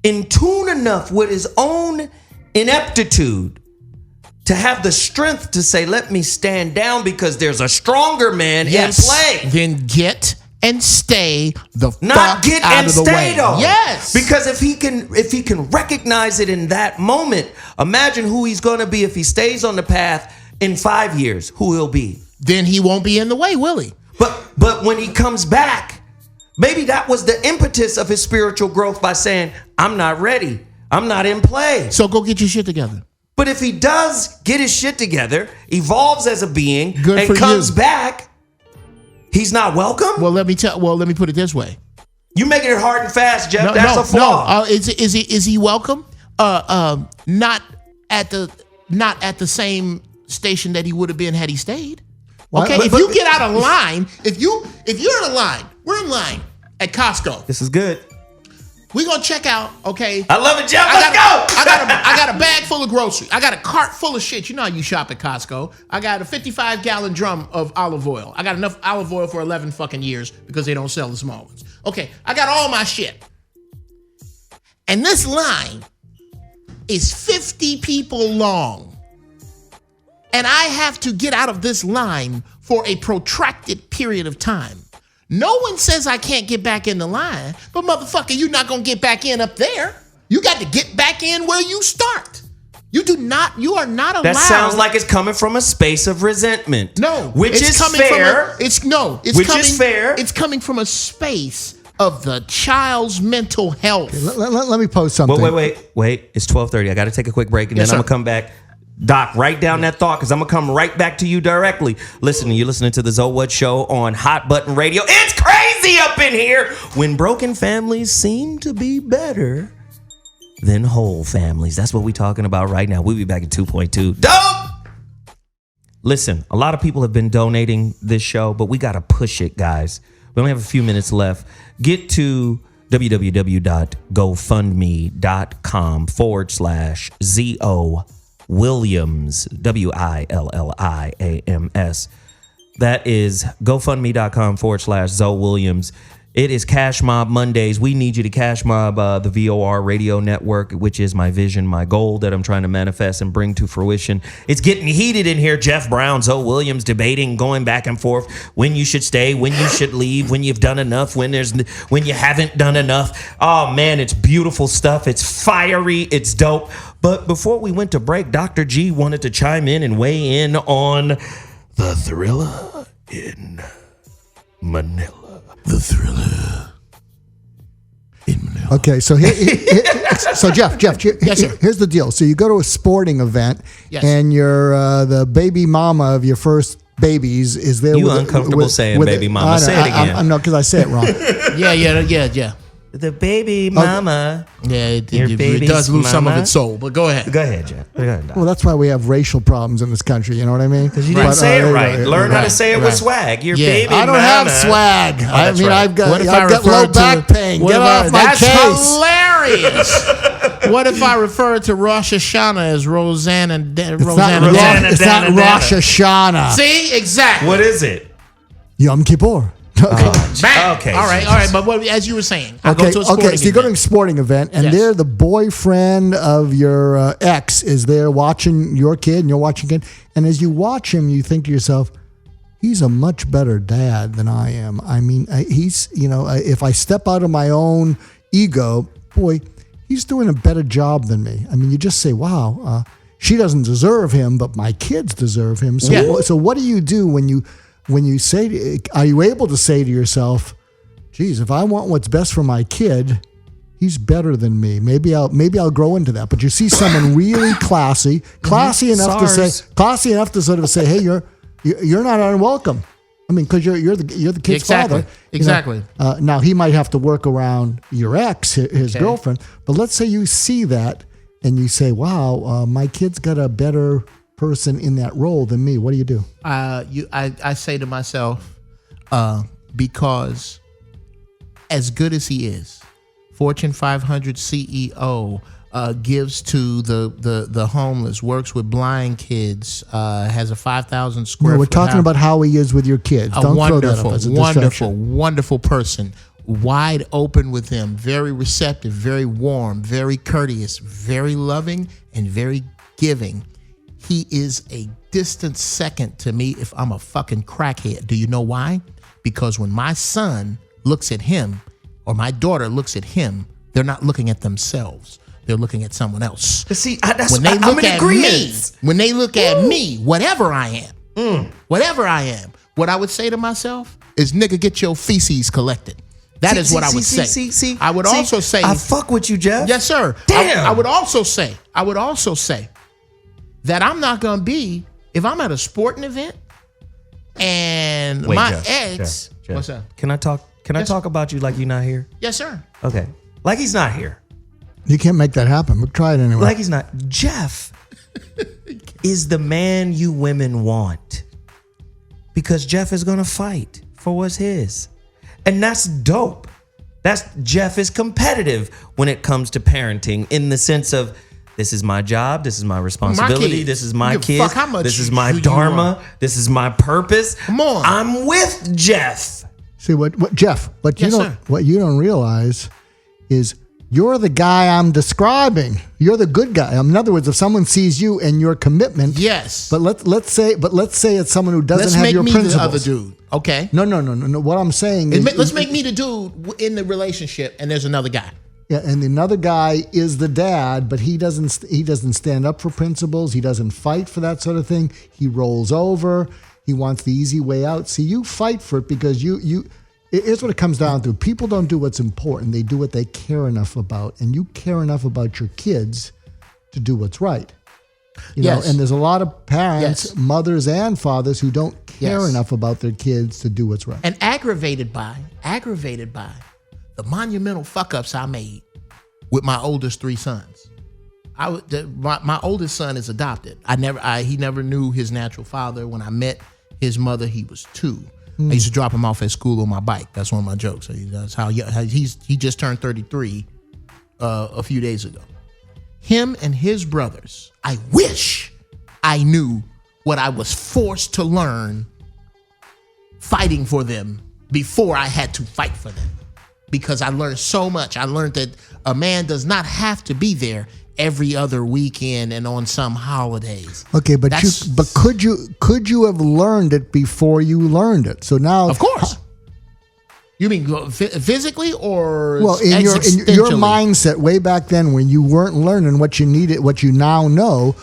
Speaker 4: in tune enough with his own ineptitude, to have the strength to say, let me stand down because there's a stronger man in play.
Speaker 7: Then get and stay the
Speaker 4: Not
Speaker 7: fuck
Speaker 4: get
Speaker 7: out
Speaker 4: and
Speaker 7: of the
Speaker 4: stay
Speaker 7: way.
Speaker 4: though.
Speaker 7: Yes.
Speaker 4: Because if he can recognize it in that moment, imagine who he's going to be if he stays on the path in 5 years. Who he'll be.
Speaker 7: Then he won't be in the way, will he?
Speaker 4: But when he comes back, maybe that was the impetus of his spiritual growth by saying, I'm not ready. I'm not in play.
Speaker 7: So go get your shit together.
Speaker 4: But if he does get his shit together, evolves as a being,
Speaker 7: Good
Speaker 4: and
Speaker 7: for
Speaker 4: comes
Speaker 7: you.
Speaker 4: back, he's not welcome?
Speaker 7: Well, let me put it this way.
Speaker 4: You making it hard and fast, Jeff. That's a flaw.
Speaker 7: Is he welcome? Not at the same station that he would have been had he stayed. Okay, if you get out of line, if you're in a line, we're in line at Costco.
Speaker 4: This is good.
Speaker 7: We're gonna check out. Okay,
Speaker 4: I love it, Jeff. Let's go.
Speaker 7: I got a bag full of groceries. I got a cart full of shit. You know how you shop at Costco. I got a 55-gallon drum of olive oil. I got enough olive oil for 11 fucking years because they don't sell the small ones. Okay, I got all my shit. And this line is 50 people long. And I have to get out of this line for a protracted period of time. No one says I can't get back in the line, but motherfucker, you're not gonna get back in up there. You got to get back in where you start. You are not allowed.
Speaker 4: That sounds like it's coming from a space of resentment.
Speaker 7: No,
Speaker 4: which is fair.
Speaker 7: Is fair. It's coming from a space of the child's mental health.
Speaker 6: Okay, let me pose something.
Speaker 4: Wait. It's 12:30. I got to take a quick break, and
Speaker 7: Yes,
Speaker 4: then I'm
Speaker 7: sir.
Speaker 4: gonna come back. Doc, write down that thought because I'm going to come right back to you directly. You're listening to the ZoWhat Show on Hot Button Radio. It's crazy up in here when broken families seem to be better than whole families. That's what we're talking about right now. We'll be back at 2.2. Dope! Listen, a lot of people have been donating this show, but we got to push it, guys. We only have a few minutes left. Get to www.gofundme.com/ZO Williams, WILLIAMS. That is gofundme.com/Zoe Williams. It is Cash Mob Mondays. We need you to Cash Mob the VOR radio network, which is my vision, my goal that I'm trying to manifest and bring to fruition. It's getting heated in here. Jeff Brown, Zoe Williams debating, going back and forth when you should stay, when you should leave, when you've done enough, when you haven't done enough. Oh man, it's beautiful stuff. It's fiery. It's dope. But before we went to break, Dr. G wanted to chime in and weigh in on the thriller in Manila.
Speaker 7: The thriller in Manila.
Speaker 6: Okay, so so Jeff,
Speaker 7: Yes, sir.
Speaker 6: here's the deal. So you go to a sporting event,
Speaker 7: Yes.
Speaker 6: and you're the baby mama of your first babies is there.
Speaker 4: You uncomfortable saying baby mama. Say it again.
Speaker 6: No, because I say it wrong.
Speaker 7: Yeah.
Speaker 4: The baby mama.
Speaker 7: Yeah, it
Speaker 4: baby's
Speaker 7: does lose some of
Speaker 4: mama.
Speaker 7: its soul, but go ahead.
Speaker 4: Go ahead, Jeff. Go ahead, Doc.
Speaker 6: Well, that's why we have racial problems in this country. You know what I mean?
Speaker 4: Because you didn't say it right. Learn how to say it with
Speaker 7: right.
Speaker 4: swag. Your
Speaker 7: Yeah.
Speaker 4: baby
Speaker 6: I don't
Speaker 4: mama.
Speaker 6: have swag. I
Speaker 4: that's
Speaker 6: mean,
Speaker 4: right.
Speaker 6: I've got
Speaker 7: What if I
Speaker 6: low
Speaker 7: refer
Speaker 6: back
Speaker 7: to-
Speaker 6: pain.
Speaker 7: what
Speaker 6: Get
Speaker 7: if I-
Speaker 6: off my
Speaker 7: That's
Speaker 6: case.
Speaker 7: hilarious. What if I refer to Rosh Hashanah as Rosanna?
Speaker 6: It's
Speaker 7: Rosanna.
Speaker 6: not
Speaker 4: Dana.
Speaker 6: Rosh Hashanah.
Speaker 7: See, exactly.
Speaker 4: What is it?
Speaker 6: Yom Kippur.
Speaker 7: Bang.
Speaker 4: Okay,
Speaker 7: All right. But as you were saying, I go to a sporting
Speaker 6: so you go to a
Speaker 7: event.
Speaker 6: sporting event, and
Speaker 7: Yes.
Speaker 6: there the boyfriend of your ex is there watching your kid, and you're watching kid. And as you watch him, you think to yourself, he's a much better dad than I am. I mean, he's, if I step out of my own ego, boy, he's doing a better job than me. I mean, you just say, wow, she doesn't deserve him, but my kids deserve him. So,
Speaker 7: Yeah.
Speaker 6: so what do you do when you say, are you able to say to yourself, geez, if I want what's best for my kid, he's better than me. Maybe I'll grow into that. But you see someone really classy enough to sort of say, hey, you're not unwelcome. I mean, because you're the kid's father.
Speaker 7: Exactly.
Speaker 6: Now he might have to work around your ex, his girlfriend. But let's say you see that and you say, wow, my kid's got a better person in that role than me. What do you do?
Speaker 7: I say to myself, because as good as he is, Fortune 500 CEO, gives to the homeless, works with blind kids, has a 5,000 square.
Speaker 6: We're
Speaker 7: foot
Speaker 6: talking
Speaker 7: house.
Speaker 6: about how he is with your kids. Don't throw that up as a distraction.
Speaker 7: wonderful person. Wide open with them, very receptive, very warm, very courteous, very loving, and very giving. He is a distant second to me if I'm a fucking crackhead. Do you know why? Because when my son looks at him or my daughter looks at him, they're not looking at themselves. They're looking at someone else.
Speaker 4: See,
Speaker 7: When they look at me, whatever I am, what I would say to myself is, nigga, get your feces collected. That is what I would say. I would also say,
Speaker 4: I fuck with you, Jeff.
Speaker 7: yes, sir.
Speaker 4: Damn.
Speaker 7: I would also say that I'm not gonna be, if I'm at a sporting event and
Speaker 4: Wait,
Speaker 7: my
Speaker 4: Jeff,
Speaker 7: ex,
Speaker 4: Jeff,
Speaker 7: what's up?
Speaker 4: Can I talk? Can I
Speaker 7: Yes,
Speaker 4: talk
Speaker 7: sir.
Speaker 4: about you like you're not here?
Speaker 7: Yes, sir.
Speaker 4: Okay, like he's not here.
Speaker 6: You can't make that happen, but try it anyway.
Speaker 4: Like he's not. Jeff is the man you women want, because Jeff is gonna fight for what's his, and that's dope. Jeff is competitive when it comes to parenting, in the sense of, this is my job, this is my responsibility,
Speaker 7: kid.
Speaker 4: this is my
Speaker 7: You give a
Speaker 4: kid,
Speaker 7: fuck how much
Speaker 4: this is
Speaker 7: you-
Speaker 4: my
Speaker 7: you
Speaker 4: dharma,
Speaker 7: want.
Speaker 4: this is my purpose.
Speaker 7: Come on.
Speaker 4: I'm with Jeff.
Speaker 6: See what Jeff? What
Speaker 7: Yes,
Speaker 6: you don't
Speaker 7: sir.
Speaker 6: what you don't realize is you're the guy I'm describing. You're the good guy. In other words, if someone sees you and your commitment,
Speaker 7: Yes.
Speaker 6: But let's say it's someone who doesn't
Speaker 7: Let's
Speaker 6: have
Speaker 7: make
Speaker 6: your
Speaker 7: me
Speaker 6: principles.
Speaker 7: the other dude. Okay.
Speaker 6: No. What I'm saying is,
Speaker 7: Let's make me the dude in the relationship, and there's another guy.
Speaker 6: Yeah, and another guy is the dad, but he doesn't stand up for principles. He doesn't fight for that sort of thing. He rolls over. He wants the easy way out. See, you fight for it because here's what it comes down to. People don't do what's important. They do what they care enough about, and you care enough about your kids to do what's right. You know,
Speaker 7: Yes.
Speaker 6: and there's a lot of parents,
Speaker 7: Yes.
Speaker 6: mothers and fathers, who don't care
Speaker 7: Yes.
Speaker 6: enough about their kids to do what's right.
Speaker 7: And aggravated by the monumental fuck ups I made with my oldest three sons. My oldest son is adopted. He never knew his natural father. When I met his mother, he was 2. I used to drop him off at school on my bike. That's one of my jokes. That's how he just turned 33 a few days ago. Him and his brothers, I wish I knew what I was forced to learn fighting for them before I had to fight for them. Because I learned so much. I learned that a man does not have to be there every other weekend and on some holidays.
Speaker 6: Okay, but could you have learned it before you learned it? So now,
Speaker 7: Of course. You mean physically or
Speaker 6: well, in your
Speaker 7: existentially?
Speaker 6: mindset way back then, when you weren't learning what you needed, what you now know,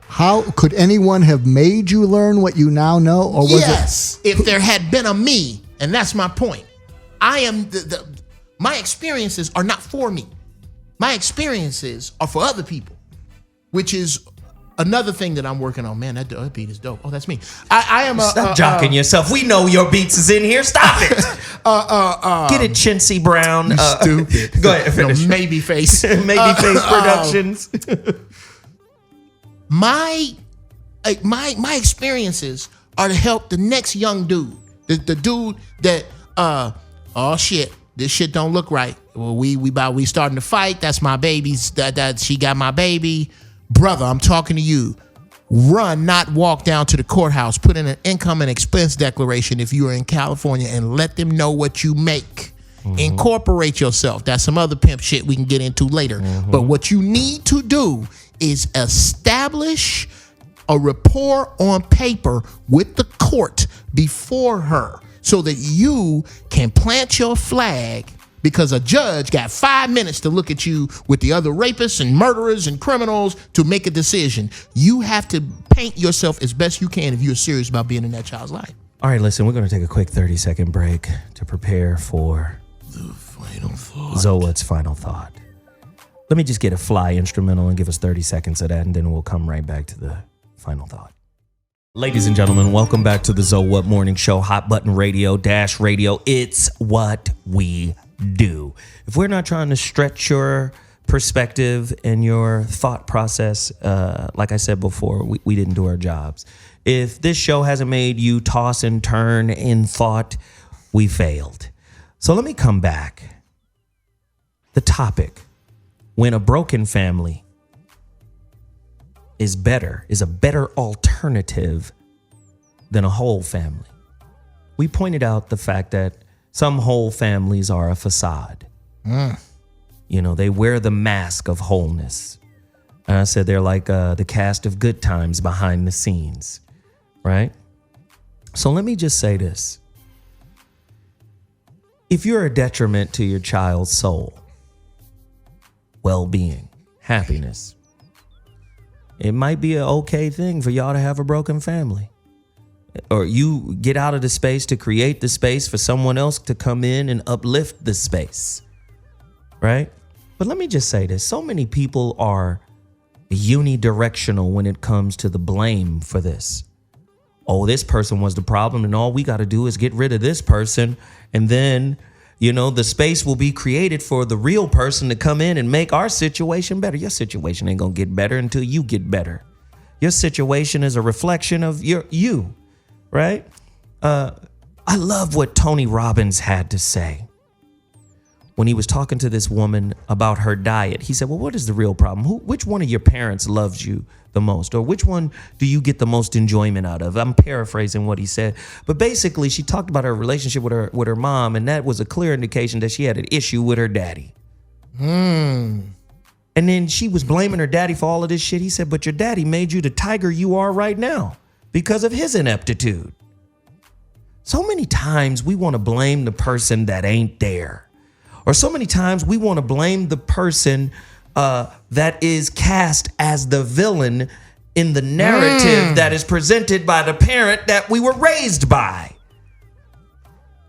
Speaker 6: how could anyone have made you learn what you now know? Or was
Speaker 7: yes, if there had been a me, and that's my point. I am my experiences are not for me. My experiences are for other people, which is another thing that I'm working on. Man, that beat is dope. Oh, that's me. I am a
Speaker 4: Stop jocking yourself. We know your beats is in here. Stop it. Get it, Chintzy Brown.
Speaker 7: stupid.
Speaker 4: Go ahead, finish.
Speaker 7: Maybe face.
Speaker 4: Maybe Face Productions.
Speaker 7: My experiences are to help the next young dude, the dude that oh shit, this shit don't look right. Well, we starting to fight. That's my baby. That she got my baby, brother. I'm talking to you. Run, not walk down to the courthouse. Put in an income and expense declaration if you are in California, and let them know what you make. Incorporate yourself. That's some other pimp shit we can get into later. But what you need to do is establish a rapport on paper with the court before her, so that you can plant your flag, because a judge got 5 minutes to look at you with the other rapists and murderers and criminals to make a decision. You have to paint yourself as best you can if you're serious about being in that child's life.
Speaker 4: All right, listen, we're going to take a quick 30-second break to prepare for
Speaker 7: The final thought.
Speaker 4: ZoWhat's final thought. Let me just get a fly instrumental and give us 30 seconds of that, and then we'll come right back to the final thought. Ladies and gentlemen, welcome back to the ZoWhat Morning Show, Hot Button Radio, Dash Radio. It's what we do. If we're not trying to stretch your perspective and your thought process, like I said before, we didn't do our jobs. If this show hasn't made you toss and turn in thought, we failed. So let me come back. The topic, when a broken family is a better alternative than a whole family. We pointed out the fact that some whole families are a facade. You know, they wear the mask of wholeness. And I said they're like the cast of Good Times behind the scenes, right? So let me just say this. if you're a detriment to your child's soul, well-being, happiness, it might be an okay thing for y'all to have a broken family. Or you get out of the space to create the space for someone else to come in and uplift the space, right? But let me just say this. So many people are unidirectional when it comes to the blame for this. Oh, this person was the problem, and all we got to do is get rid of this person, and then, you know, the space will be created for the real person to come in and make our situation better. Your situation ain't gonna get better until you get better. Your situation is a reflection of you, right? I love what Tony Robbins had to say when he was talking to this woman about her diet. He said, well, what is the real problem? Which one of your parents loves you the most? Or which one do you get the most enjoyment out of? I'm paraphrasing what he said. But basically, she talked about her relationship with her mom, and that was a clear indication that she had an issue with her daddy. And then she was blaming her daddy for all of this shit. He said, but your daddy made you the tiger you are right now because of his ineptitude. So many times we want to blame the person that ain't there. Or so many times we want to blame the person that is cast as the villain in the narrative that is presented by the parent that we were raised by.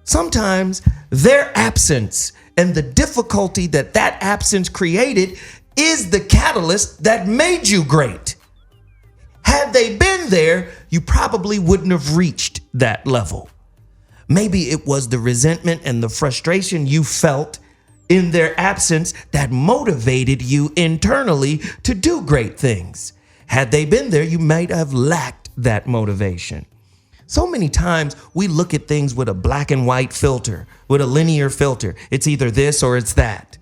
Speaker 4: Sometimes their absence and the difficulty that absence created is the catalyst that made you great. Had they been there, you probably wouldn't have reached that level. Maybe it was the resentment and the frustration you felt in their absence that motivated you internally to do great things. Had they been there, you might have lacked that motivation. So many times we look at things with a black and white filter, with a linear filter. It's either this or it's that.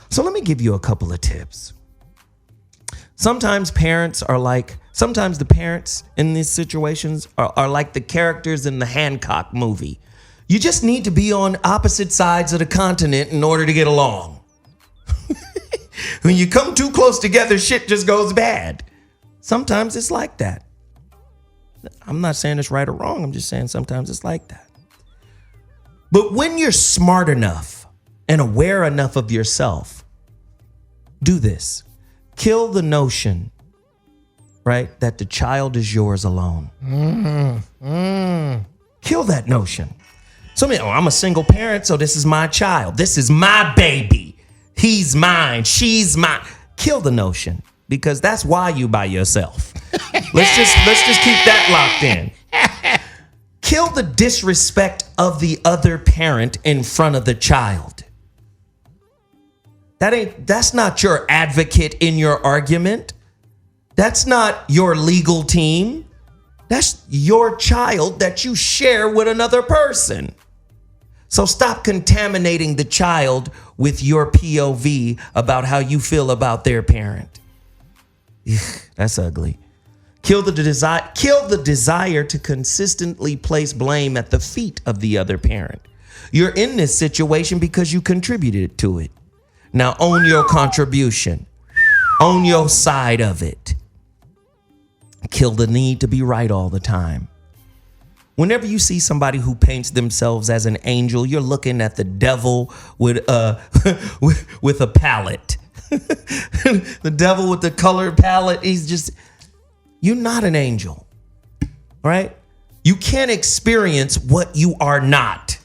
Speaker 4: So let me give you a couple of tips. Sometimes the parents in these situations are like the characters in the Hancock movie. You just need to be on opposite sides of the continent in order to get along. When you come too close together, shit just goes bad. Sometimes it's like that. I'm not saying it's right or wrong. I'm just saying sometimes it's like that. But when you're smart enough and aware enough of yourself, do this. Kill the notion, right, that the child is yours alone. Kill that notion. I'm a single parent, so this is my child. This is my baby. He's mine. She's mine. Kill the notion, because that's why you by yourself. Let's just keep that locked in. Kill the disrespect of the other parent in front of the child. That's not your advocate in your argument. That's not your legal team. That's your child that you share with another person. So stop contaminating the child with your POV about how you feel about their parent. That's ugly. Kill the desire to consistently place blame at the feet of the other parent. You're in this situation because you contributed to it. Now own your contribution. Own your side of it. Kill the need to be right all the time. Whenever you see somebody who paints themselves as an angel, you're looking at the devil with a palette. The devil with the colored palette. You're not an angel, right? You can't experience what you are not.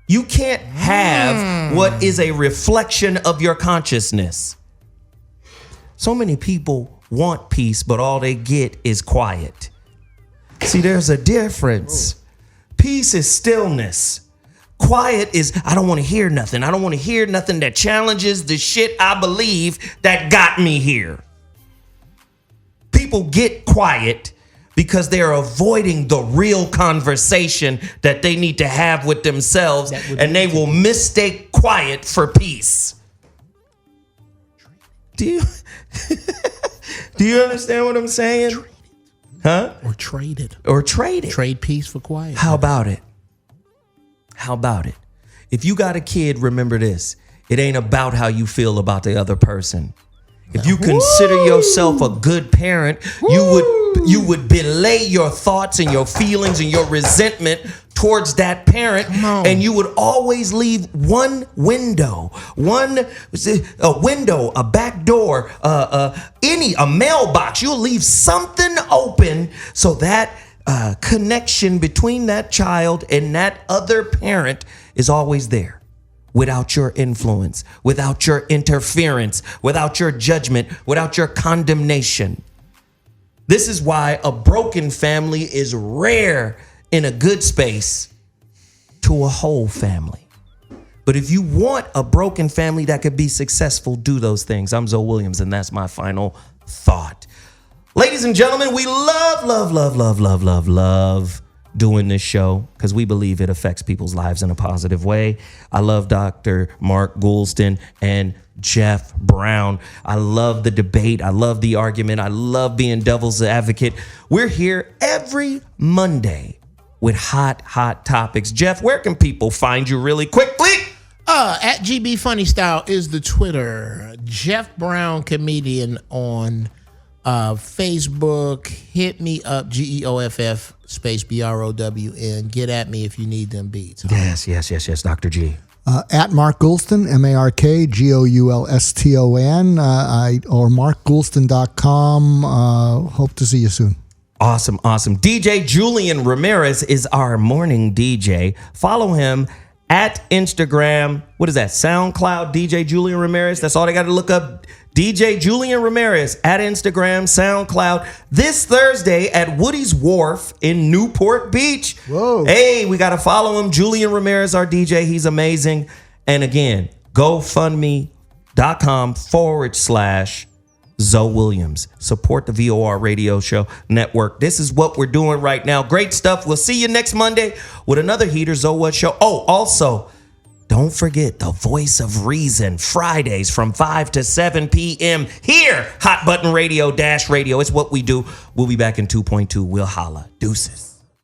Speaker 4: You can't have what is a reflection of your consciousness. So many people want peace, but all they get is quiet. See, there's a difference. Peace is stillness. Quiet is, I don't want to hear nothing. I don't want to hear nothing that challenges the shit I believe that got me here. People get quiet because they're avoiding the real conversation that they need to have with themselves, and they will mistake quiet for peace. Do you understand what I'm saying? Huh?
Speaker 7: Or trade it. Trade peace for quiet.
Speaker 4: How about it? If you got a kid, remember this. It ain't about how you feel about the other person. If you consider yourself a good parent, you would You would belay your thoughts and your feelings and your resentment towards that parent, and you would always leave one window, a back door, a mailbox. You'll leave something open so that connection between that child and that other parent is always there, without your influence, without your interference, without your judgment, without your condemnation. This is why a broken family is rare in a good space to a whole family. But if you want a broken family that could be successful, do those things. I'm Zoe Williams, and that's my final thought. Ladies and gentlemen, we love doing this show because we believe it affects people's lives in a positive way. I love Dr. Mark Goulston and Jeff Brown. I love the debate. I love the argument. I love being devil's advocate. We're here every Monday with hot topics. Jeff, where can people find you really quickly?
Speaker 7: At GB Funny Style is the Twitter. Jeff Brown Comedian on Facebook. Hit me up, GEOFF space BROWN. Get at me if you need them beats.
Speaker 4: Yes, Dr. G.
Speaker 6: At Mark Goulston, MarkGoulston, or markgoulston.com. Hope to see you soon.
Speaker 4: Awesome. DJ Julian Ramirez is our morning DJ. Follow him at Instagram. What is that? SoundCloud, DJ Julian Ramirez. That's all they got to look up. DJ Julian Ramirez at Instagram, SoundCloud. This Thursday at Woody's Wharf in Newport Beach.
Speaker 6: Whoa.
Speaker 4: Hey, we got to follow him. Julian Ramirez, our DJ. He's amazing. And again, GoFundMe.com/Zoe Williams. Support the VOR Radio Show Network. This is what we're doing right now. Great stuff. We'll see you next Monday with another heater ZoWhat show. Oh, also, don't forget the Voice of Reason, Fridays from 5 to 7 p.m. here, Hot Button Radio, Dash Radio. It's what we do. We'll be back in 2.2. We'll holla. Deuces.